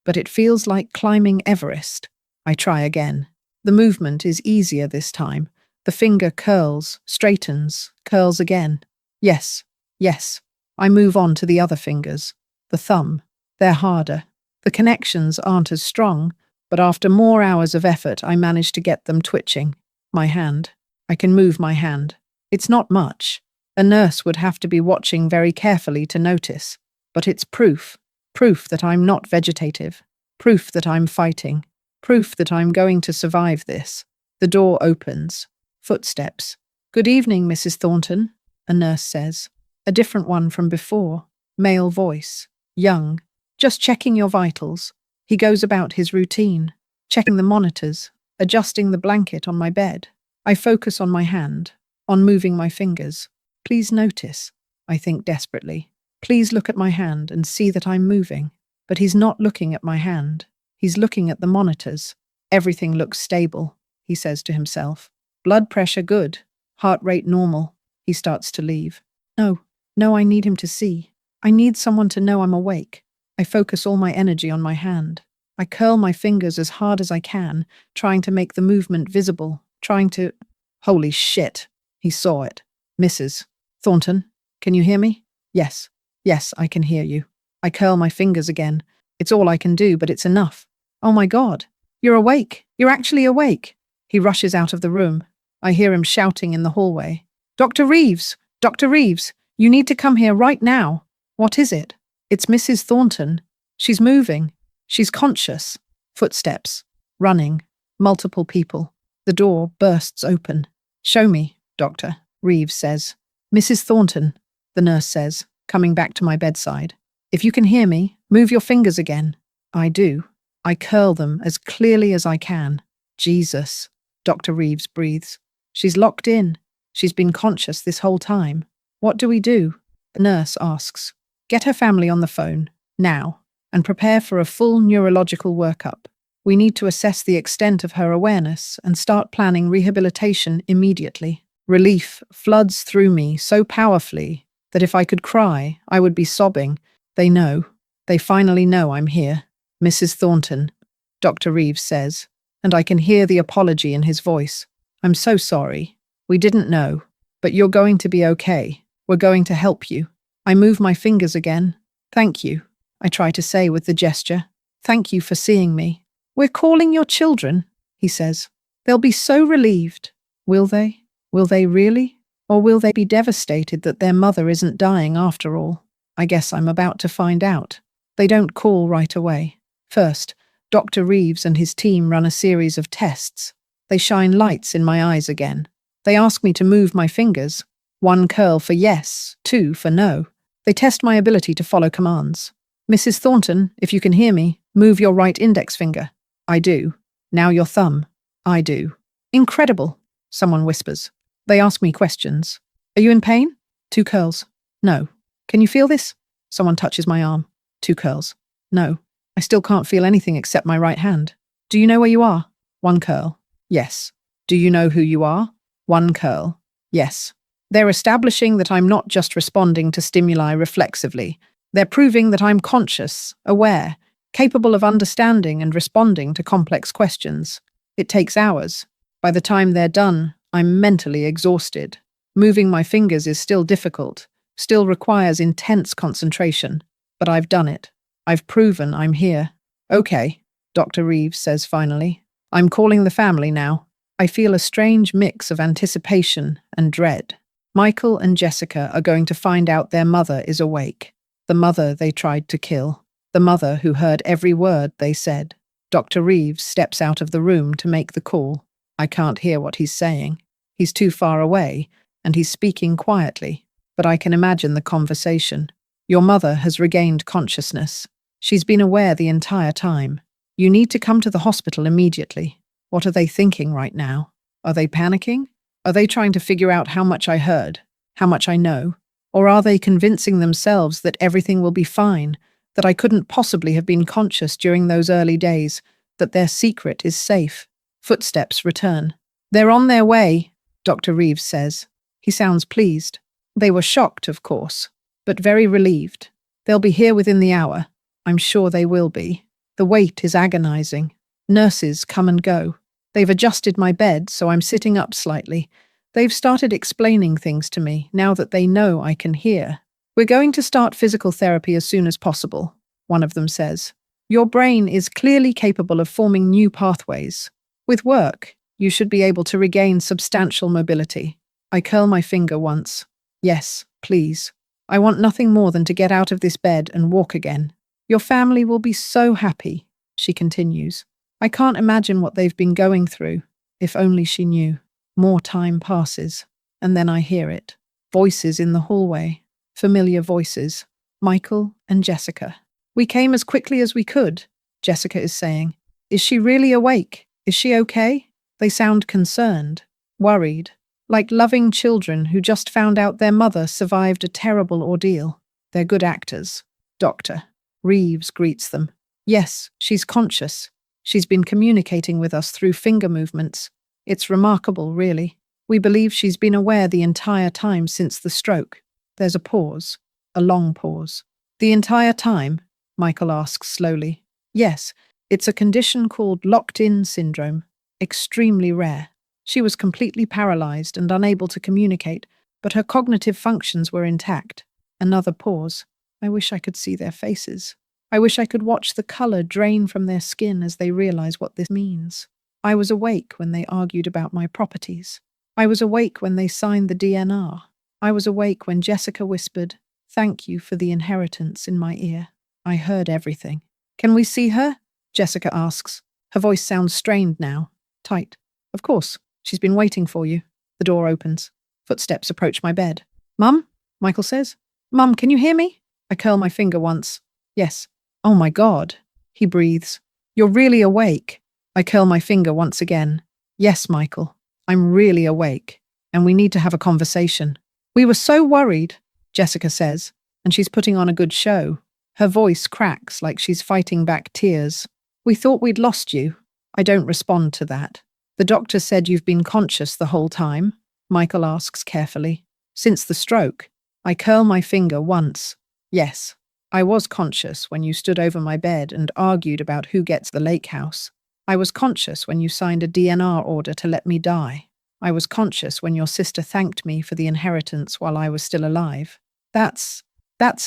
But it feels like climbing Everest. I try again. The movement is easier this time. The finger curls, straightens, curls again. Yes. I move on to the other fingers. The thumb. They're harder. The connections aren't as strong, but after more hours of effort, I manage to get them twitching. My hand. I can move my hand. It's not much. A nurse would have to be watching very carefully to notice. But it's proof. Proof that I'm not vegetative. Proof that I'm fighting. Proof that I'm going to survive this. The door opens. Footsteps. "Good evening, Mrs. Thornton," a nurse says. A different one from before. Male voice. Young. "Just checking your vitals." He goes about his routine, checking the monitors, adjusting the blanket on my bed. I focus on my hand, on moving my fingers. Please notice, I think desperately. Please look at my hand and see that I'm moving. But he's not looking at my hand. He's looking at the monitors. Everything looks stable, he says to himself. Blood pressure good. Heart rate normal. He starts to leave. No, I need him to see. I need someone to know I'm awake. I focus all my energy on my hand. I curl my fingers as hard as I can, trying to make the movement visible, trying to... Holy shit. He saw it. "Mrs. Thornton, can you hear me?" Yes, I can hear you. I curl my fingers again. It's all I can do, but it's enough. "Oh my God, you're awake. You're actually awake." He rushes out of the room. I hear him shouting in the hallway. Dr. Reeves! Dr. Reeves! You need to come here right now. What is it? It's Mrs. Thornton. She's moving. She's conscious. Footsteps. Running. Multiple people. The door bursts open. Show me, Doctor, Reeves says. Mrs. Thornton, the nurse says, coming back to my bedside. If you can hear me, move your fingers again. I do. I curl them as clearly as I can. Jesus, Dr. Reeves breathes. She's locked in. She's been conscious this whole time. What do we do? The nurse asks. Get her family on the phone, now, and prepare for a full neurological workup. We need to assess the extent of her awareness and start planning rehabilitation immediately. Relief floods through me so powerfully that if I could cry, I would be sobbing. They know. They finally know I'm here. Mrs. Thornton, Dr. Reeves says, and I can hear the apology in his voice. I'm so sorry. We didn't know. But you're going to be okay. We're going to help you. I move my fingers again. Thank you, I try to say with the gesture. Thank you for seeing me. We're calling your children, he says. They'll be so relieved. Will they? Will they really? Or will they be devastated that their mother isn't dying after all? I guess I'm about to find out. They don't call right away. First, Dr. Reeves and his team run a series of tests. They shine lights in my eyes again. They ask me to move my fingers. 1 curl for yes, 2 for no. They test my ability to follow commands. Mrs. Thornton, if you can hear me, move your right index finger. I do. Now your thumb. I do. Incredible, someone whispers. They ask me questions. Are you in pain? 2 curls. No. Can you feel this? Someone touches my arm. 2 curls. No. I still can't feel anything except my right hand. Do you know where you are? 1 curl. Yes. Do you know who you are? 1 curl. Yes. They're establishing that I'm not just responding to stimuli reflexively. They're proving that I'm conscious, aware, capable of understanding and responding to complex questions. It takes hours. By the time they're done, I'm mentally exhausted. Moving my fingers is still difficult, still requires intense concentration. But I've done it. I've proven I'm here. Okay, Dr. Reeves says finally. I'm calling the family now. I feel a strange mix of anticipation and dread. Michael and Jessica are going to find out their mother is awake. The mother they tried to kill. The mother who heard every word they said. Dr. Reeves steps out of the room to make the call. I can't hear what he's saying. He's too far away, and he's speaking quietly. But I can imagine the conversation. Your mother has regained consciousness. She's been aware the entire time. You need to come to the hospital immediately. What are they thinking right now? Are they panicking? Are they trying to figure out how much I heard, how much I know? Or are they convincing themselves that everything will be fine, that I couldn't possibly have been conscious during those early days, that their secret is safe? Footsteps return. They're on their way, Dr. Reeves says. He sounds pleased. They were shocked, of course, but very relieved. They'll be here within the hour. I'm sure they will be. The wait is agonizing. Nurses come and go. They've adjusted my bed, so I'm sitting up slightly. They've started explaining things to me, now that they know I can hear. We're going to start physical therapy as soon as possible, one of them says. Your brain is clearly capable of forming new pathways. With work, you should be able to regain substantial mobility. I curl my finger once. Yes, please. I want nothing more than to get out of this bed and walk again. Your family will be so happy, she continues. I can't imagine what they've been going through. If only she knew. More time passes, and then I hear it. Voices in the hallway. Familiar voices. Michael and Jessica. We came as quickly as we could, Jessica is saying. Is she really awake? Is she okay? They sound concerned, worried, like loving children who just found out their mother survived a terrible ordeal. They're good actors. Dr. Reeves greets them. Yes, she's conscious. She's been communicating with us through finger movements. It's remarkable, really. We believe she's been aware the entire time since the stroke. There's a pause, a long pause. The entire time? Michael asks slowly. Yes, it's a condition called locked-in syndrome. Extremely rare. She was completely paralyzed and unable to communicate, but her cognitive functions were intact. Another pause. I wish I could see their faces. I wish I could watch the color drain from their skin as they realize what this means. I was awake when they argued about my properties. I was awake when they signed the DNR. I was awake when Jessica whispered, "Thank you for the inheritance," in my ear. I heard everything. "Can we see her?" Jessica asks. Her voice sounds strained now, tight. "Of course. She's been waiting for you." The door opens. Footsteps approach my bed. "Mum?" Michael says. "Mum, can you hear me?" I curl my finger once. "Yes." "Oh my God," he breathes. "You're really awake." I curl my finger once again. "Yes, Michael, I'm really awake, and we need to have a conversation." "We were so worried," Jessica says, and she's putting on a good show. Her voice cracks like she's fighting back tears. "We thought we'd lost you." I don't respond to that. "The doctor said you've been conscious the whole time?" Michael asks carefully. "Since the stroke." I curl my finger once. "Yes, I was conscious when you stood over my bed and argued about who gets the lake house. I was conscious when you signed a DNR order to let me die. I was conscious when your sister thanked me for the inheritance while I was still alive." That's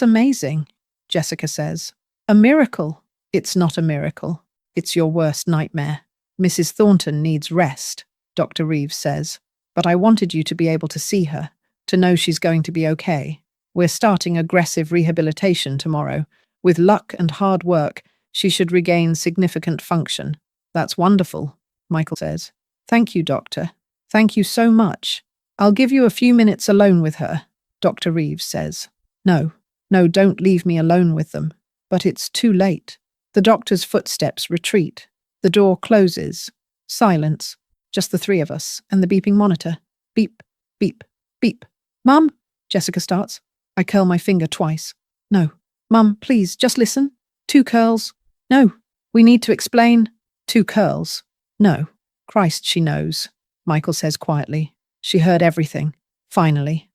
amazing," Jessica says. "A miracle." "It's not a miracle. It's your worst nightmare. Mrs. Thornton needs rest," Dr. Reeves says. "But I wanted you to be able to see her, to know she's going to be okay. We're starting aggressive rehabilitation tomorrow. With luck and hard work, she should regain significant function." "That's wonderful," Michael says. "Thank you, doctor. Thank you so much. I'll give you a few minutes alone with her," Dr. Reeves says. No, don't leave me alone with them." But it's too late. The doctor's footsteps retreat. The door closes. Silence. Just the three of us and the beeping monitor. Beep, beep, beep. "Mum?" Jessica starts. I curl my finger twice. "No. Mum, please, just listen." "Two curls." "No. We need to explain." "Two curls." "No. Christ, she knows," Michael says quietly. She heard everything. Finally,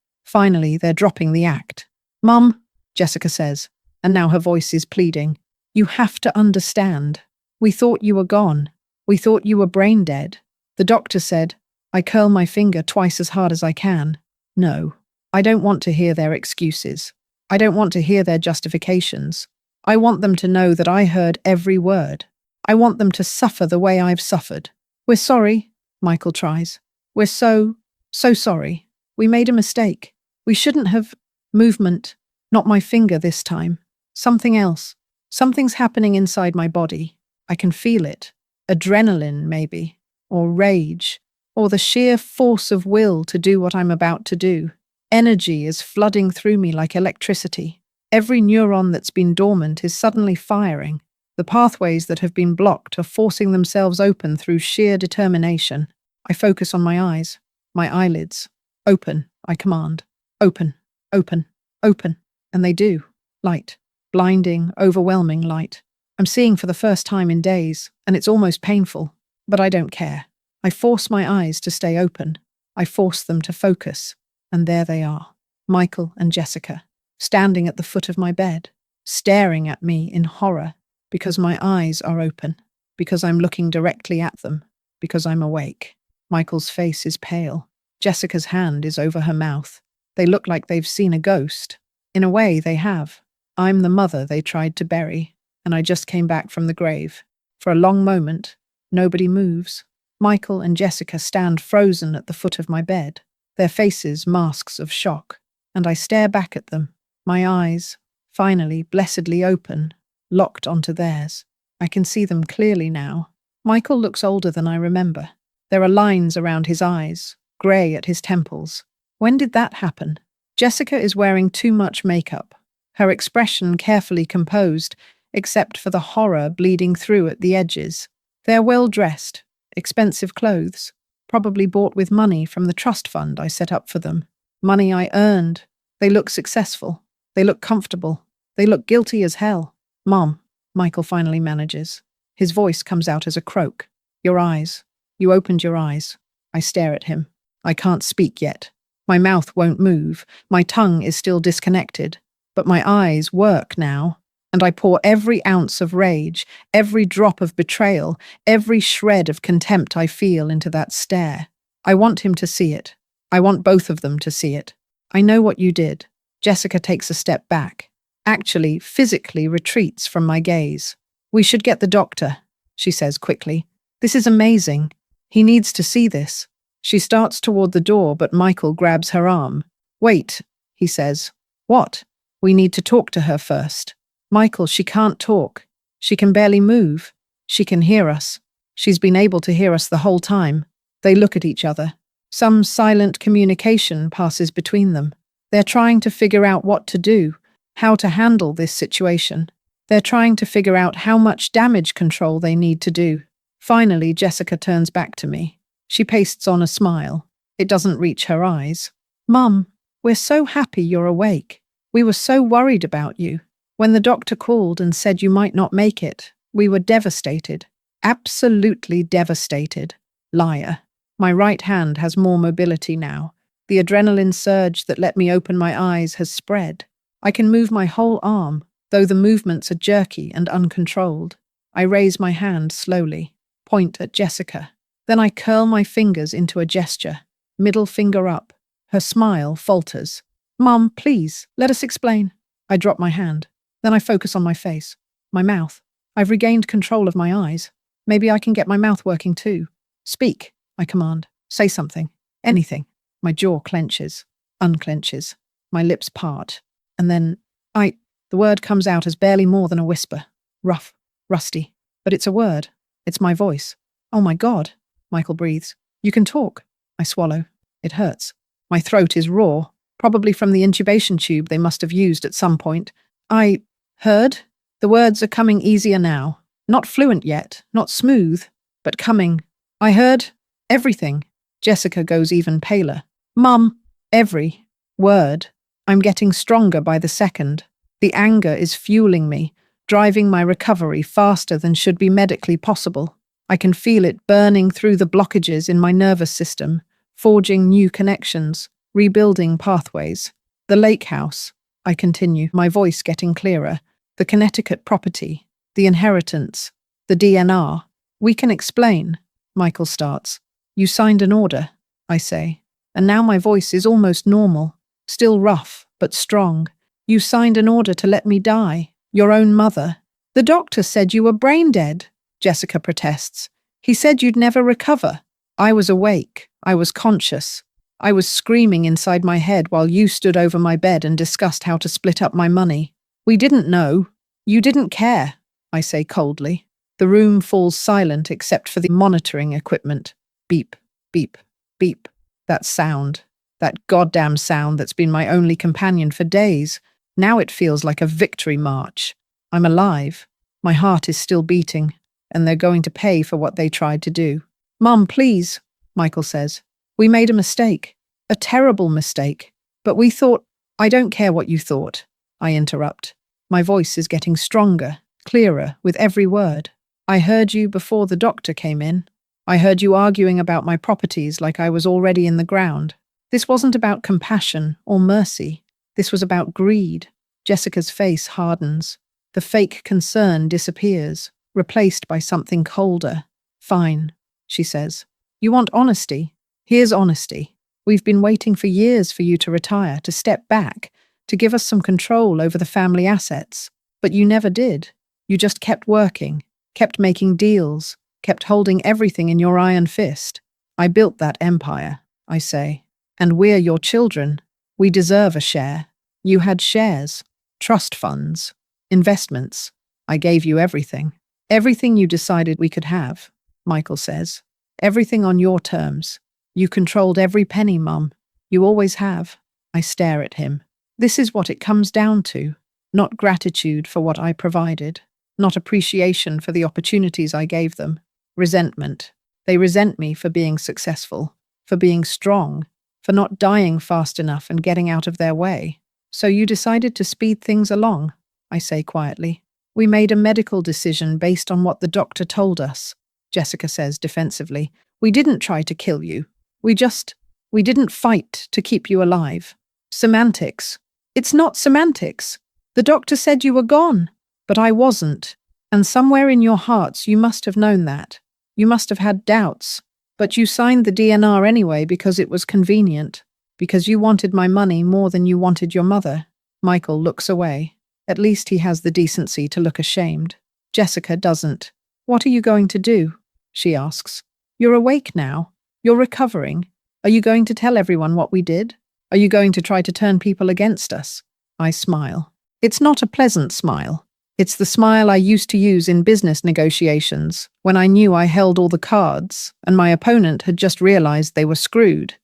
they're dropping the act. "Mum," Jessica says, and now her voice is pleading. "You have to understand. We thought you were gone. We thought you were brain dead." The doctor said. I curl my finger twice as hard as I can. "No. I don't want to hear their excuses. I don't want to hear their justifications. I want them to know that I heard every word. I want them to suffer the way I've suffered." "We're sorry," Michael tries. "We're so sorry. We made a mistake. We shouldn't have—" Movement. Not my finger this time. Something else. Something's happening inside my body. I can feel it. Adrenaline, maybe. Or rage. Or the sheer force of will to do what I'm about to do. Energy is flooding through me like electricity. Every neuron that's been dormant is suddenly firing. The pathways that have been blocked are forcing themselves open through sheer determination. I focus on my eyes. My eyelids. "Open," I command. "Open, open, open." And they do. Light. Blinding, overwhelming light. I'm seeing for the first time in days, and it's almost painful. But I don't care. I force my eyes to stay open. I force them to focus. And there they are. Michael and Jessica, standing at the foot of my bed, staring at me in horror, because my eyes are open, because I'm looking directly at them, because I'm awake. Michael's face is pale. Jessica's hand is over her mouth. They look like they've seen a ghost. In a way, they have. I'm the mother they tried to bury, and I just came back from the grave. For a long moment, nobody moves. Michael and Jessica stand frozen at the foot of my bed, their faces masks of shock, and I stare back at them, my eyes, finally blessedly open, locked onto theirs. I can see them clearly now. Michael looks older than I remember. There are lines around his eyes, grey at his temples. When did that happen? Jessica is wearing too much makeup, her expression carefully composed, except for the horror bleeding through at the edges. They're well dressed, expensive clothes, probably bought with money from the trust fund I set up for them. Money I earned. They look successful. They look comfortable. They look guilty as hell. "Mom," Michael finally manages. His voice comes out as a croak. "Your eyes. You opened your eyes." I stare at him. I can't speak yet. My mouth won't move. My tongue is still disconnected. But my eyes work now, and I pour every ounce of rage, every drop of betrayal, every shred of contempt I feel into that stare. I want him to see it. I want both of them to see it. "I know what you did." Jessica takes a step back, actually physically retreats from my gaze. "We should get the doctor," she says quickly. This is amazing. He needs to see this. She starts toward the door, but Michael grabs her arm. Wait, he says. What? We need to talk to her first. Michael, she can't talk. She can barely move. She can hear us. She's been able to hear us the whole time. They look at each other. Some silent communication passes between them. They're trying to figure out what to do, how to handle this situation. They're trying to figure out how much damage control they need to do. Finally, Jessica turns back to me. She pastes on a smile. It doesn't reach her eyes. Mum, we're so happy you're awake. We were so worried about you. When the doctor called and said you might not make it, we were devastated. Absolutely devastated. Liar. My right hand has more mobility now. The adrenaline surge that let me open my eyes has spread. I can move my whole arm, though the movements are jerky and uncontrolled. I raise my hand slowly, point at Jessica. Then I curl my fingers into a gesture, middle finger up. Her smile falters. Mum, please, let us explain. I drop my hand. Then I focus on my face, my mouth. I've regained control of my eyes. Maybe I can get my mouth working too. Speak, I command. Say something. Anything. My jaw clenches, unclenches. My lips part. And then, the word comes out as barely more than a whisper. Rough, rusty. But it's a word. It's my voice. Oh my God, Michael breathes. You can talk. I swallow. It hurts. My throat is raw, probably from the intubation tube they must have used at some point. I heard. The words are coming easier now. Not fluent yet, not smooth, but coming. I heard everything. Jessica goes even paler. Mum, every word. I'm getting stronger by the second. The anger is fueling me, driving my recovery faster than should be medically possible. I can feel it burning through the blockages in my nervous system, forging new connections, rebuilding pathways. The lake house, I continue, my voice getting clearer. The Connecticut property, the inheritance, the DNR. We can explain, Michael starts. You signed an order, I say, and now my voice is almost normal, still rough, but strong. You signed an order to let me die, your own mother. The doctor said you were brain dead, Jessica protests. He said you'd never recover. I was awake. I was conscious. I was screaming inside my head while you stood over my bed and discussed how to split up my money. We didn't know. You didn't care, I say coldly. The room falls silent except for the monitoring equipment. Beep, beep, beep. That sound. That goddamn sound that's been my only companion for days. Now it feels like a victory march. I'm alive. My heart is still beating, and they're going to pay for what they tried to do. Mum, please, Michael says. We made a mistake. A terrible mistake. But we thought— I don't care what you thought, I interrupt. My voice is getting stronger, clearer with every word. I heard you before the doctor came in. I heard you arguing about my properties like I was already in the ground. This wasn't about compassion or mercy. This was about greed. Jessica's face hardens. The fake concern disappears, replaced by something colder. Fine, she says. You want honesty? Here's honesty. We've been waiting for years for you to retire, to step back, to give us some control over the family assets. But you never did. You just kept working, kept making deals, kept holding everything in your iron fist. I built that empire, I say. And we're your children. We deserve a share. You had shares, trust funds, investments. I gave you everything. Everything you decided we could have, Michael says. Everything on your terms. You controlled every penny, Mum. You always have. I stare at him. This is what it comes down to. Not gratitude for what I provided. Not appreciation for the opportunities I gave them. Resentment. They resent me for being successful, for being strong, for not dying fast enough and getting out of their way. So you decided to speed things along, I say quietly. We made a medical decision based on what the doctor told us, Jessica says defensively. We didn't try to kill you. We didn't fight to keep you alive. Semantics. It's not semantics. The doctor said you were gone, but I wasn't. And somewhere in your hearts you must have known that. You must have had doubts. But you signed the DNR anyway because it was convenient, because you wanted my money more than you wanted your mother. Michael looks away. At least he has the decency to look ashamed. Jessica doesn't. What are you going to do? she asks. You're awake now. You're recovering. Are you going to tell everyone what we did? Are you going to try to turn people against us? I smile. It's not a pleasant smile. It's the smile I used to use in business negotiations, when I knew I held all the cards, and my opponent had just realized they were screwed.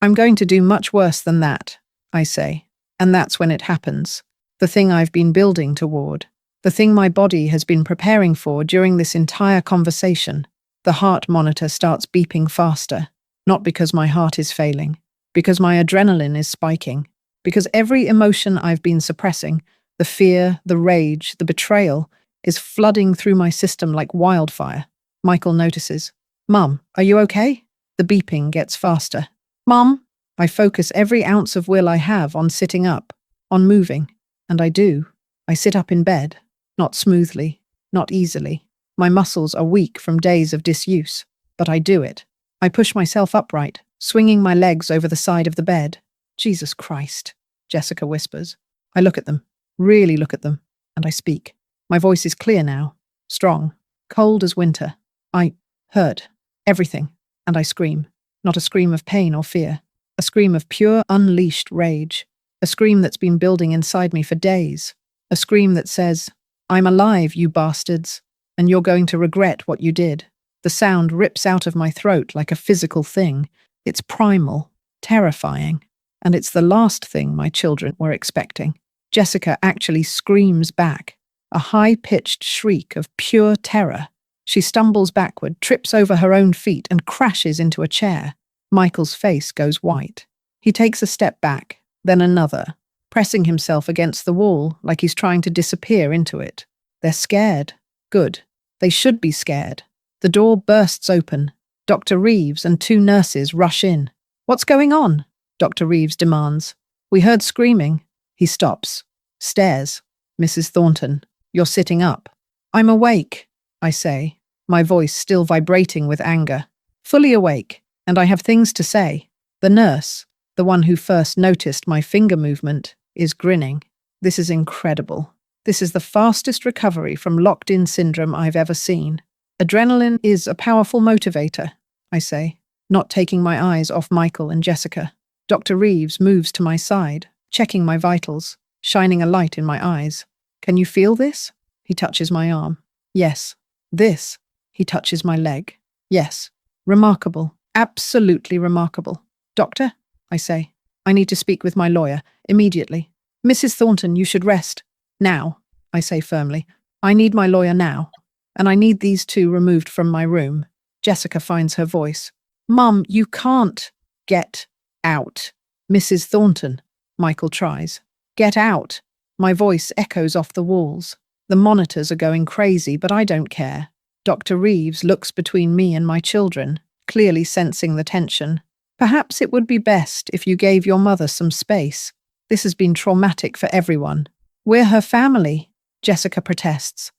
I'm going to do much worse than that, I say. And that's when it happens. The thing I've been building toward. The thing my body has been preparing for during this entire conversation. The heart monitor starts beeping faster. Not because my heart is failing. Because my adrenaline is spiking. Because every emotion I've been suppressing, the fear, the rage, the betrayal, is flooding through my system like wildfire. Michael notices. Mum, are you okay? The beeping gets faster. Mum? I focus every ounce of will I have on sitting up, on moving. And I do. I sit up in bed. Not smoothly, not easily. My muscles are weak from days of disuse. But I do it. I push myself upright, swinging my legs over the side of the bed. Jesus Christ, Jessica whispers. I look at them. Really look at them, and I speak. My voice is clear now, strong, cold as winter. I hurt everything, and I scream. Not a scream of pain or fear, a scream of pure, unleashed rage. A scream that's been building inside me for days. A scream that says, I'm alive, you bastards, and you're going to regret what you did. The sound rips out of my throat like a physical thing. It's primal, terrifying, and it's the last thing my children were expecting. Jessica actually screams back, a high-pitched shriek of pure terror. She stumbles backward, trips over her own feet, and crashes into a chair. Michael's face goes white. He takes a step back, then another, pressing himself against the wall like he's trying to disappear into it. They're scared. Good. They should be scared. The door bursts open. Dr. Reeves and 2 nurses rush in. What's going on? Dr. Reeves demands. We heard screaming. He stops. Stares. Mrs. Thornton, you're sitting up. I'm awake, I say, my voice still vibrating with anger. Fully awake, and I have things to say. The nurse, the one who first noticed my finger movement, is grinning. This is incredible. This is the fastest recovery from locked-in syndrome I've ever seen. Adrenaline is a powerful motivator, I say, not taking my eyes off Michael and Jessica. Dr. Reeves moves to my side, checking my vitals, shining a light in my eyes. Can you feel this? He touches my arm. Yes. This. He touches my leg. Yes. Remarkable. Absolutely remarkable. Doctor, I say, I need to speak with my lawyer, immediately. Mrs. Thornton, you should rest. Now, I say firmly. I need my lawyer now. And I need these 2 removed from my room. Jessica finds her voice. Mum, you can't. Get out. Mrs. Thornton. Michael tries. Get out. My voice echoes off the walls. The monitors are going crazy, but I don't care. Dr. Reeves looks between me and my children, clearly sensing the tension. Perhaps it would be best if you gave your mother some space. This has been traumatic for everyone. We're her family, Jessica protests.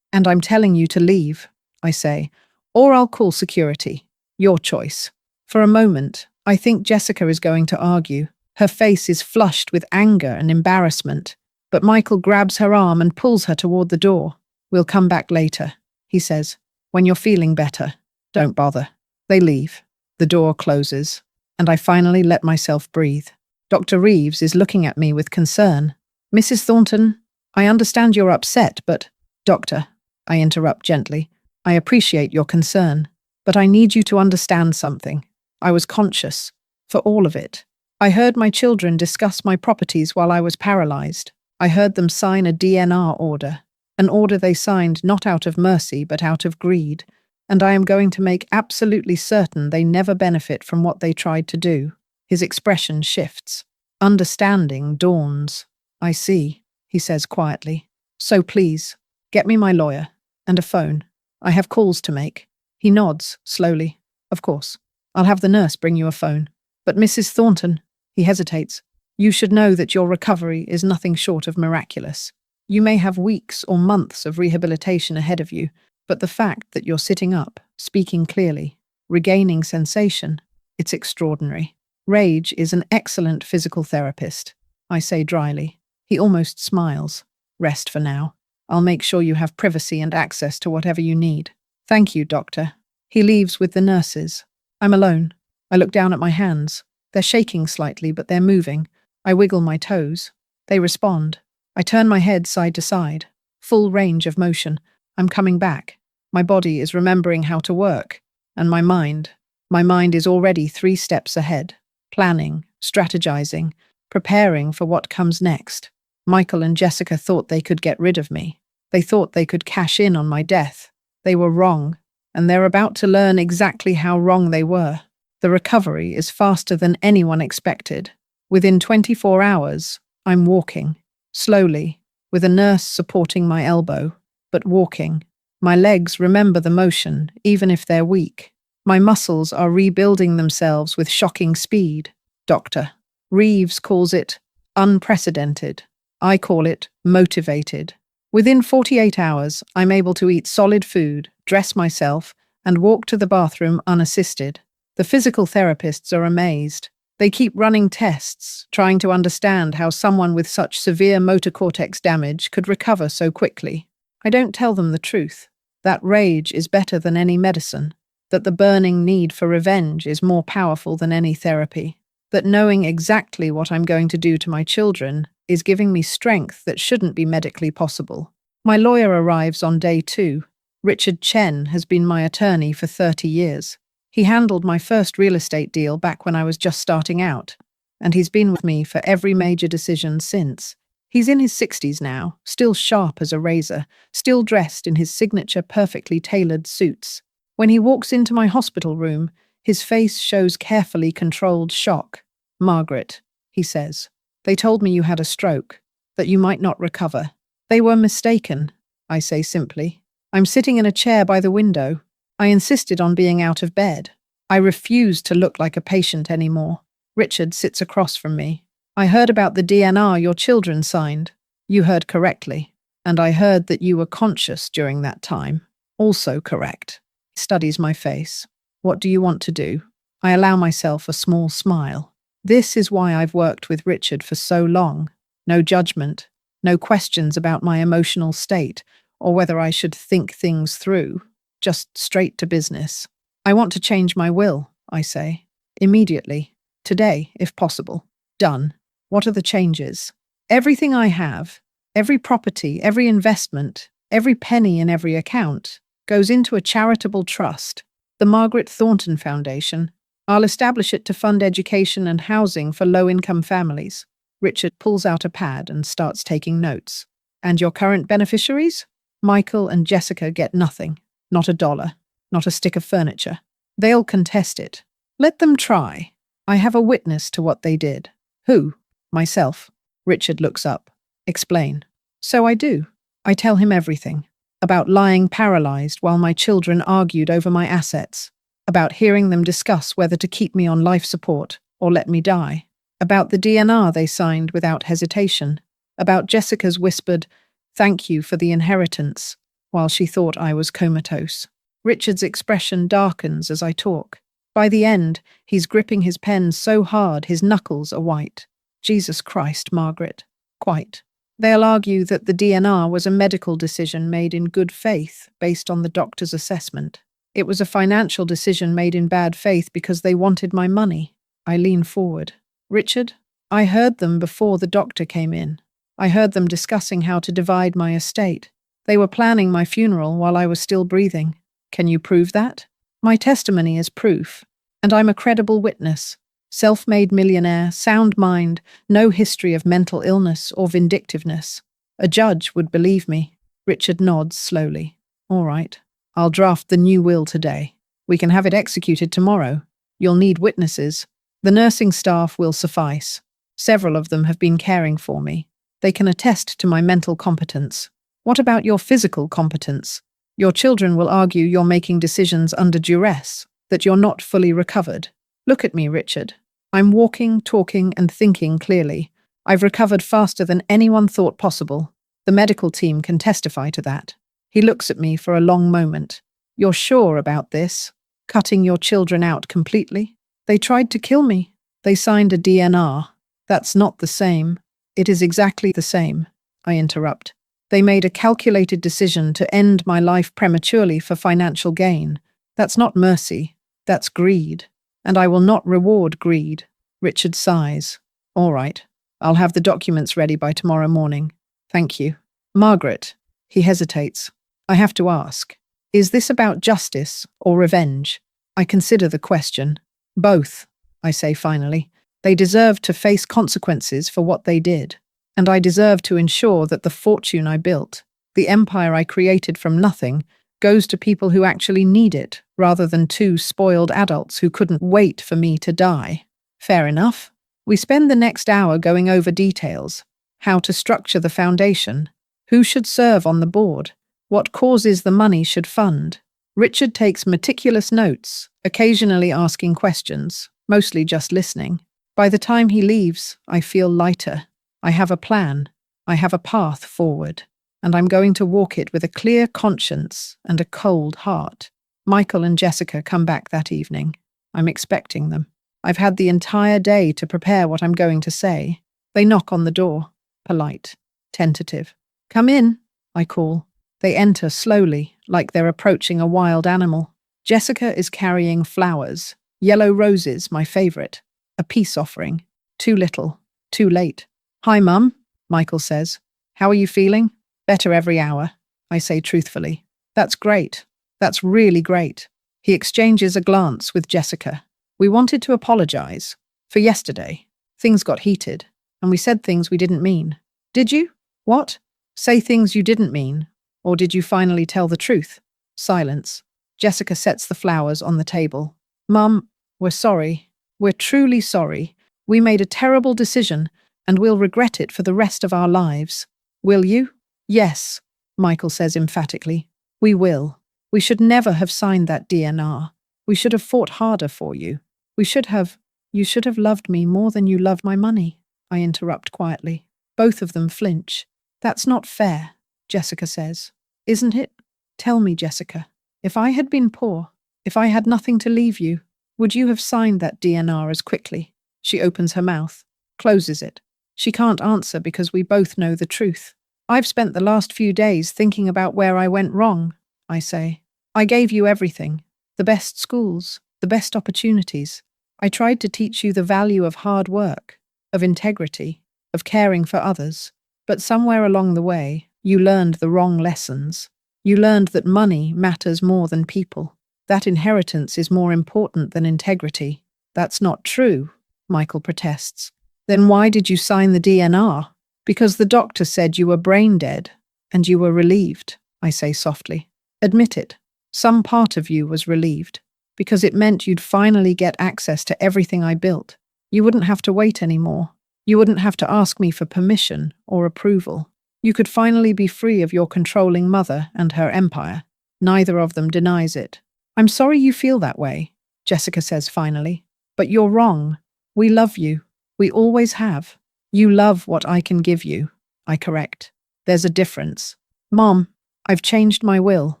And I'm telling you to leave, I say, or I'll call security. Your choice. For a moment, I think Jessica is going to argue. Her face is flushed with anger and embarrassment. But Michael grabs her arm and pulls her toward the door. We'll come back later, he says. When you're feeling better, don't bother. They leave. The door closes, and I finally let myself breathe. Dr. Reeves is looking at me with concern. Mrs. Thornton, I understand you're upset, but... Doctor, I interrupt gently. I appreciate your concern, but I need you to understand something. I was conscious, for all of it. I heard my children discuss my properties while I was paralyzed. I heard them sign a DNR order, an order they signed not out of mercy but out of greed, and I am going to make absolutely certain they never benefit from what they tried to do. His expression shifts. Understanding dawns. I see, he says quietly. So please, get me my lawyer, and a phone. I have calls to make. He nods, slowly. Of course. I'll have the nurse bring you a phone. But Mrs. Thornton, he hesitates. You should know that your recovery is nothing short of miraculous. You may have weeks or months of rehabilitation ahead of you, but the fact that you're sitting up, speaking clearly, regaining sensation, it's extraordinary. Rage is an excellent physical therapist, I say dryly. He almost smiles. Rest for now. I'll make sure you have privacy and access to whatever you need. Thank you, doctor. He leaves with the nurses. I'm alone. I look down at my hands. They're shaking slightly, but they're moving. I wiggle my toes. They respond. I turn my head side to side. Full range of motion. I'm coming back. My body is remembering how to work. And my mind is already 3 steps ahead. Planning, strategizing, preparing for what comes next. Michael and Jessica thought they could get rid of me. They thought they could cash in on my death. They were wrong, and they're about to learn exactly how wrong they were. The recovery is faster than anyone expected. Within 24 hours, I'm walking, slowly, with a nurse supporting my elbow, but walking. My legs remember the motion, even if they're weak. My muscles are rebuilding themselves with shocking speed. Dr. Reeves calls it unprecedented. I call it motivated. Within 48 hours, I'm able to eat solid food, dress myself, and walk to the bathroom unassisted. The physical therapists are amazed. They keep running tests, trying to understand how someone with such severe motor cortex damage could recover so quickly. I don't tell them the truth. That rage is better than any medicine. That the burning need for revenge is more powerful than any therapy. That knowing exactly what I'm going to do to my children is giving me strength that shouldn't be medically possible. My lawyer arrives on day 2. Richard Chen has been my attorney for 30 years. He handled my first real estate deal back when I was just starting out, and he's been with me for every major decision since. He's in his 60s now, still sharp as a razor, still dressed in his signature perfectly tailored suits. When he walks into my hospital room, his face shows carefully controlled shock. "Margaret," he says, "they told me you had a stroke, that you might not recover." "They were mistaken," I say simply. "I'm sitting in a chair by the window. I insisted on being out of bed. I refuse to look like a patient anymore." Richard sits across from me. "I heard about the DNR your children signed." "You heard correctly. And I heard that you were conscious during that time." "Also correct." He studies my face. "What do you want to do?" I allow myself a small smile. This is why I've worked with Richard for so long. No judgment, no questions about my emotional state or whether I should think things through. Just straight to business. "I want to change my will," I say. "Immediately. Today, if possible." "Done." "What are the changes?" "Everything I have, every property, every investment, every penny in every account, goes into a charitable trust, the Margaret Thornton Foundation. I'll establish it to fund education and housing for low-income families." Richard pulls out a pad and starts taking notes. "And your current beneficiaries?" "Michael and Jessica get nothing. Not a dollar. Not a stick of furniture. They'll contest it. Let them try. I have a witness to what they did." "Who?" "Myself." Richard looks up. "Explain." So I do. I tell him everything. About lying paralyzed while my children argued over my assets. About hearing them discuss whether to keep me on life support or let me die. About the DNR they signed without hesitation. About Jessica's whispered, "Thank you for the inheritance," while she thought I was comatose. Richard's expression darkens as I talk. By the end, he's gripping his pen so hard his knuckles are white. "Jesus Christ, Margaret. Quite. They'll argue that the DNR was a medical decision made in good faith based on the doctor's assessment. It was a financial decision made in bad faith because they wanted my money." I lean forward. "Richard, I heard them before the doctor came in. I heard them discussing how to divide my estate. They were planning my funeral while I was still breathing. Can you prove that?" "My testimony is proof, and I'm a credible witness. Self-made millionaire, sound mind, no history of mental illness or vindictiveness. A judge would believe me." Richard nods slowly. "All right. I'll draft the new will today. We can have it executed tomorrow. You'll need witnesses. The nursing staff will suffice. Several of them have been caring for me. They can attest to my mental competence. What about your physical competence? Your children will argue you're making decisions under duress, that you're not fully recovered. Look at me, Richard. I'm walking, talking, and thinking clearly. I've recovered faster than anyone thought possible. The medical team can testify to that." He looks at me for a long moment. "You're sure about this? Cutting your children out completely?" "They tried to kill me. They signed a DNR. That's not the same." "It is exactly the same," I interrupt. "They made a calculated decision to end my life prematurely for financial gain. That's not mercy. That's greed. And I will not reward greed. Richard sighs. All right. I'll have the documents ready by tomorrow morning. Thank you. Margaret. He hesitates. I have to ask. Is this about justice or revenge? I consider the question. Both, I say finally. They deserve to face consequences for what they did. And I deserve to ensure that the fortune I built, the empire I created from nothing, goes to people who actually need it, rather than two spoiled adults who couldn't wait for me to die. Fair enough. We spend the next hour going over details. How to structure the foundation. Who should serve on the board. What causes the money should fund. Richard takes meticulous notes, occasionally asking questions, mostly just listening. By the time he leaves, I feel lighter. I have a plan. I have a path forward. And I'm going to walk it with a clear conscience and a cold heart. Michael and Jessica come back that evening. I'm expecting them. I've had the entire day to prepare what I'm going to say. They knock on the door. Polite. Tentative. Come in, I call. They enter slowly, like they're approaching a wild animal. Jessica is carrying flowers. Yellow roses, my favorite. A peace offering. Too little. Too late. Hi, Mum, Michael says. How are you feeling? Better every hour, I say truthfully. That's great. That's really great. He exchanges a glance with Jessica. We wanted to apologize. For yesterday. Things got heated, and we said things we didn't mean. Did you? What? Say things you didn't mean. Or did you finally tell the truth? Silence. Jessica sets the flowers on the table. Mum, we're sorry. We're truly sorry. We made a terrible decision, and we'll regret it for the rest of our lives. Will you? Yes, Michael says emphatically. We will. We should never have signed that DNR. We should have fought harder for you. You should have loved me more than you loved my money, I interrupt quietly. Both of them flinch. That's not fair, Jessica says. Isn't it? Tell me, Jessica. If I had been poor, if I had nothing to leave you, would you have signed that DNR as quickly? She opens her mouth, closes it. She can't answer because we both know the truth. I've spent the last few days thinking about where I went wrong, I say. I gave you everything. The best schools, the best opportunities. I tried to teach you the value of hard work, of integrity, of caring for others. But somewhere along the way, you learned the wrong lessons. You learned that money matters more than people. That inheritance is more important than integrity. That's not true, Michael protests. Then why did you sign the DNR? Because the doctor said you were brain dead, and you were relieved, I say softly. Admit it. Some part of you was relieved, because it meant you'd finally get access to everything I built. You wouldn't have to wait anymore. You wouldn't have to ask me for permission or approval. You could finally be free of your controlling mother and her empire. Neither of them denies it. I'm sorry you feel that way, Jessica says finally. But you're wrong. We love you. We always have. You love what I can give you, I correct. There's a difference. Mom, I've changed my will,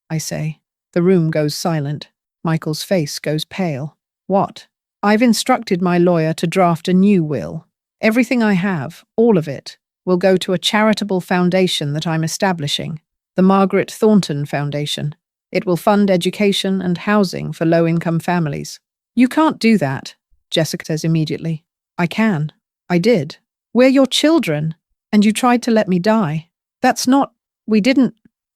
I say. The room goes silent. Michael's face goes pale. What? I've instructed my lawyer to draft a new will. Everything I have, all of it, will go to a charitable foundation that I'm establishing, the Margaret Thornton Foundation. It will fund education and housing for low-income families. You can't do that, Jessica says immediately. I can. I did. We're your children, and you tried to let me die. That's not… We didn't…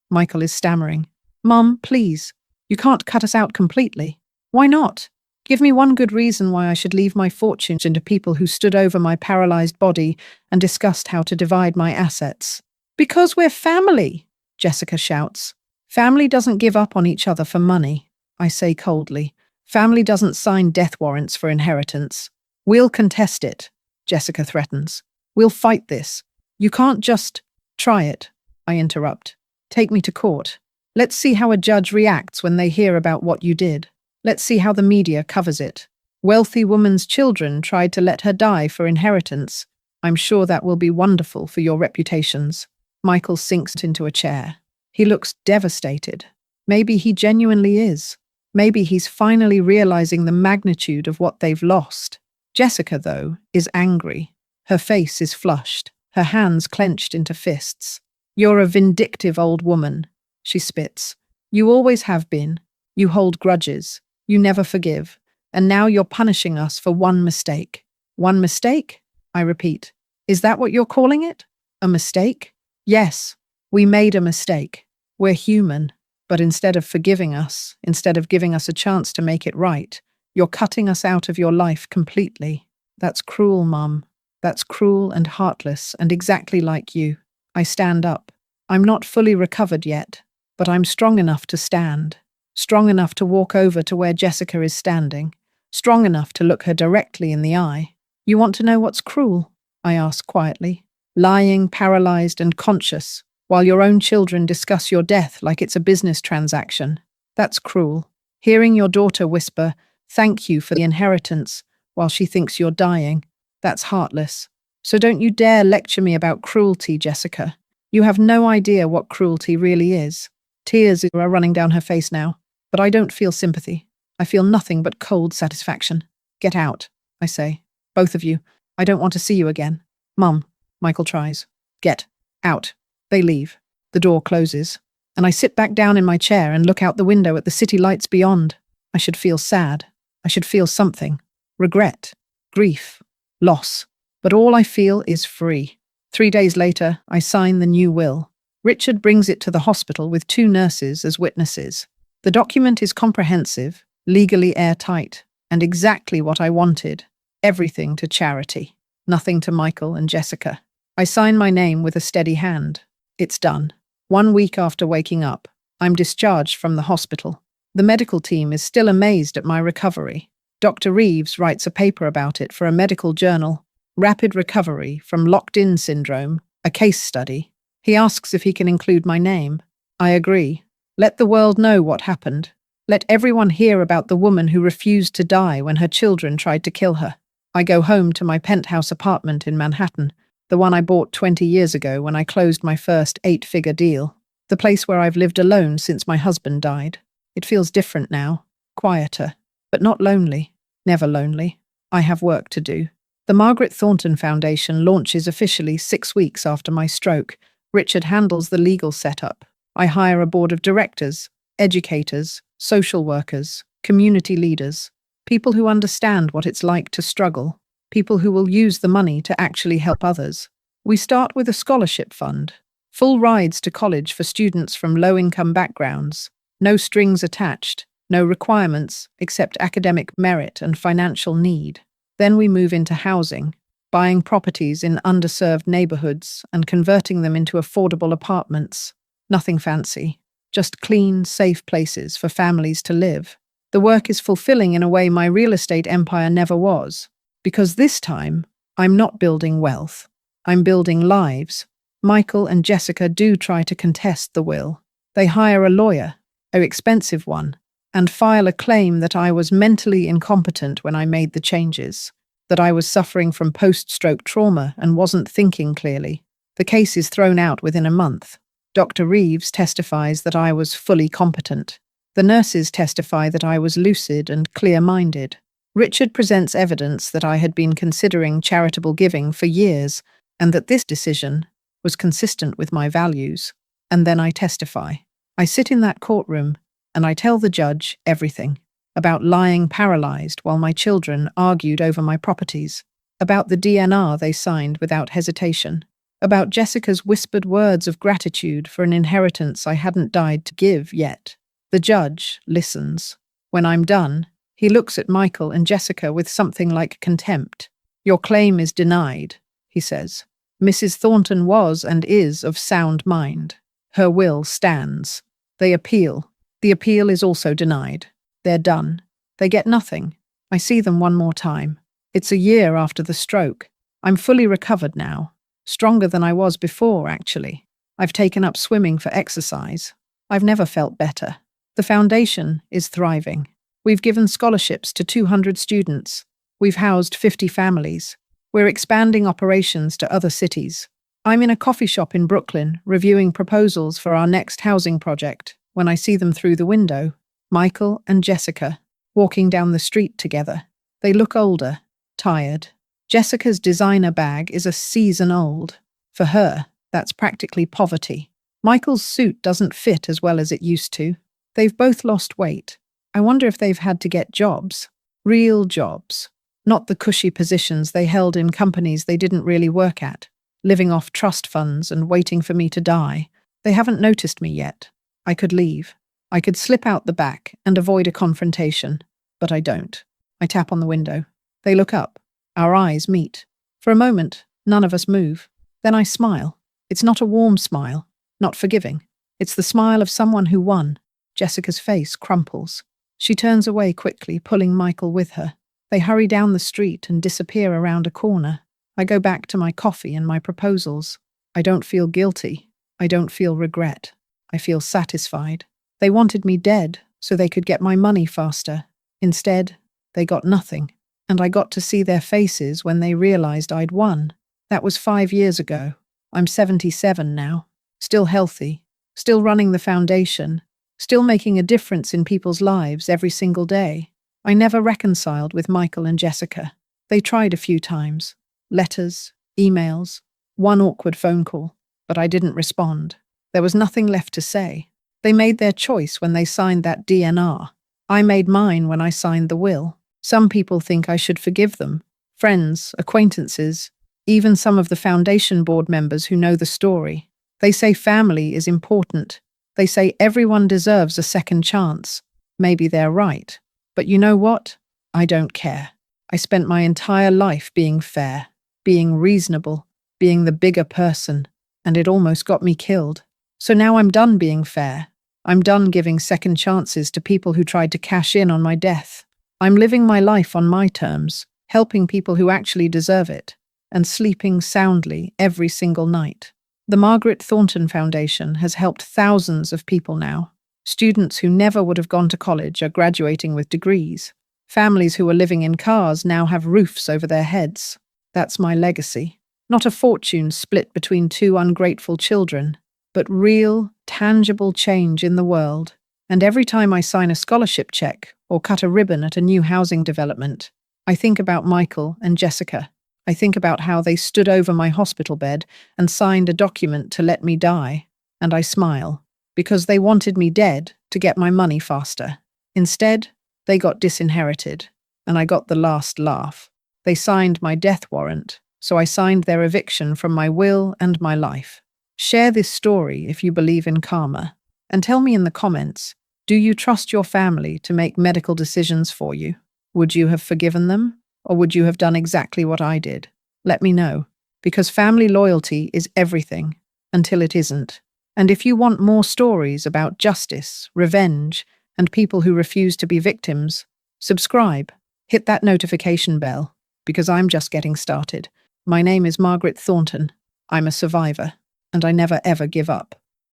Michael is stammering. Mum, please. You can't cut us out completely. Why not? Give me one good reason why I should leave my fortunes into people who stood over my paralyzed body and discussed how to divide my assets. Because we're family, Jessica shouts. Family doesn't give up on each other for money, I say coldly. Family doesn't sign death warrants for inheritance. We'll contest it, Jessica threatens. We'll fight this. You can't just… Try it, I interrupt. Take me to court. Let's see how a judge reacts when they hear about what you did. Let's see how the media covers it. Wealthy woman's children tried to let her die for inheritance. I'm sure that will be wonderful for your reputations. Michael sinks into a chair. He looks devastated. Maybe he genuinely is. Maybe he's finally realizing the magnitude of what they've lost. Jessica, though, is angry. Her face is flushed, her hands clenched into fists. You're a vindictive old woman, she spits. You always have been. You hold grudges. You never forgive. And now you're punishing us for one mistake. One mistake? I repeat. Is that what you're calling it? A mistake? Yes, we made a mistake. We're human. But instead of forgiving us, instead of giving us a chance to make it right, you're cutting us out of your life completely. That's cruel, Mum. That's cruel and heartless and exactly like you. I stand up. I'm not fully recovered yet, but I'm strong enough to stand. Strong enough to walk over to where Jessica is standing. Strong enough to look her directly in the eye. You want to know what's cruel? I ask quietly. Lying, paralyzed and conscious, while your own children discuss your death like it's a business transaction. That's cruel. Hearing your daughter whisper, "Thank you for the inheritance," while she thinks you're dying. That's heartless. So don't you dare lecture me about cruelty, Jessica. You have no idea what cruelty really is. Tears are running down her face now, but I don't feel sympathy. I feel nothing but cold satisfaction. Get out, I say. Both of you. I don't want to see you again. Mum, Michael tries. Get out. They leave. The door closes, and I sit back down in my chair and look out the window at the city lights beyond. I should feel sad. I should feel something. Regret. Grief. Loss. But all I feel is free. 3 days later, I sign the new will. Richard brings it to the hospital with 2 nurses as witnesses. The document is comprehensive, legally airtight, and exactly what I wanted. Everything to charity. Nothing to Michael and Jessica. I sign my name with a steady hand. It's done. 1 week after waking up, I'm discharged from the hospital. The medical team is still amazed at my recovery. Dr. Reeves writes a paper about it for a medical journal. Rapid Recovery from Locked-In Syndrome, a case study. He asks if he can include my name. I agree. Let the world know what happened. Let everyone hear about the woman who refused to die when her children tried to kill her. I go home to my penthouse apartment in Manhattan, the one I bought 20 years ago when I closed my first 8-figure deal. The place where I've lived alone since my husband died. It feels different now. Quieter. But not lonely. Never lonely. I have work to do. The Margaret Thornton Foundation launches officially 6 weeks after my stroke. Richard handles the legal setup. I hire a board of directors, educators, social workers, community leaders, people who understand what it's like to struggle, people who will use the money to actually help others. We start with a scholarship fund, full rides to college for students from low-income backgrounds, no strings attached, no requirements except academic merit and financial need. Then we move into housing, buying properties in underserved neighborhoods and converting them into affordable apartments. Nothing fancy, just clean, safe places for families to live. The work is fulfilling in a way my real estate empire never was, because this time, I'm not building wealth. I'm building lives. Michael and Jessica do try to contest the will. They hire a lawyer, an expensive one, and file a claim that I was mentally incompetent when I made the changes, that I was suffering from post-stroke trauma and wasn't thinking clearly. The case is thrown out within a month. Dr. Reeves testifies that I was fully competent. The nurses testify that I was lucid and clear-minded. Richard presents evidence that I had been considering charitable giving for years and that this decision was consistent with my values. And then I testify. I sit in that courtroom and I tell the judge everything. About lying paralyzed while my children argued over my properties. About the DNR they signed without hesitation. About Jessica's whispered words of gratitude for an inheritance I hadn't died to give yet. The judge listens. When I'm done, he looks at Michael and Jessica with something like contempt. Your claim is denied, he says. Mrs. Thornton was and is of sound mind. Her will stands. They appeal. The appeal is also denied. They're done. They get nothing. I see them one more time. It's a year after the stroke. I'm fully recovered now. Stronger than I was before, actually. I've taken up swimming for exercise. I've never felt better. The foundation is thriving. We've given scholarships to 200 students. We've housed 50 families. We're expanding operations to other cities. I'm in a coffee shop in Brooklyn, reviewing proposals for our next housing project, when I see them through the window. Michael and Jessica, walking down the street together. They look older, tired. Jessica's designer bag is a season old. For her, that's practically poverty. Michael's suit doesn't fit as well as it used to. They've both lost weight. I wonder if they've had to get jobs. Real jobs. Not the cushy positions they held in companies they didn't really work at, living off trust funds and waiting for me to die. They haven't noticed me yet. I could leave. I could slip out the back and avoid a confrontation, but I don't. I tap on the window. They look up. Our eyes meet. For a moment, none of us move. Then I smile. It's not a warm smile, not forgiving. It's the smile of someone who won. Jessica's face crumples. She turns away quickly, pulling Michael with her. They hurry down the street and disappear around a corner. I go back to my coffee and my proposals. I don't feel guilty. I don't feel regret. I feel satisfied. They wanted me dead so they could get my money faster. Instead, they got nothing. And I got to see their faces when they realized I'd won. That was 5 years ago. I'm 77 now. Still healthy. Still running the foundation. Still making a difference in people's lives every single day. I never reconciled with Michael and Jessica. They tried a few times. Letters, emails, one awkward phone call. But I didn't respond. There was nothing left to say. They made their choice when they signed that DNR. I made mine when I signed the will. Some people think I should forgive them. Friends, acquaintances, even some of the foundation board members who know the story. They say family is important. They say everyone deserves a second chance. Maybe they're right. But you know what? I don't care. I spent my entire life being fair, being reasonable, being the bigger person, and it almost got me killed. So now I'm done being fair. I'm done giving second chances to people who tried to cash in on my death. I'm living my life on my terms, helping people who actually deserve it, and sleeping soundly every single night. The Margaret Thornton Foundation has helped thousands of people now. Students who never would have gone to college are graduating with degrees. Families who were living in cars now have roofs over their heads. That's my legacy. Not a fortune split between two ungrateful children, but real, tangible change in the world. And every time I sign a scholarship check or cut a ribbon at a new housing development, I think about Michael and Jessica. I think about how they stood over my hospital bed and signed a document to let me die. And I smile, because they wanted me dead to get my money faster. Instead, they got disinherited, and I got the last laugh. They signed my death warrant, so I signed their eviction from my will and my life. Share this story if you believe in karma, and tell me in the comments, do you trust your family to make medical decisions for you? Would you have forgiven them? Or would you have done exactly what I did? Let me know, because family loyalty is everything, until it isn't. And if you want more stories about justice, revenge, and people who refuse to be victims, subscribe, hit that notification bell, because I'm just getting started. My name is Margaret Thornton. I'm a survivor, and I never ever give up.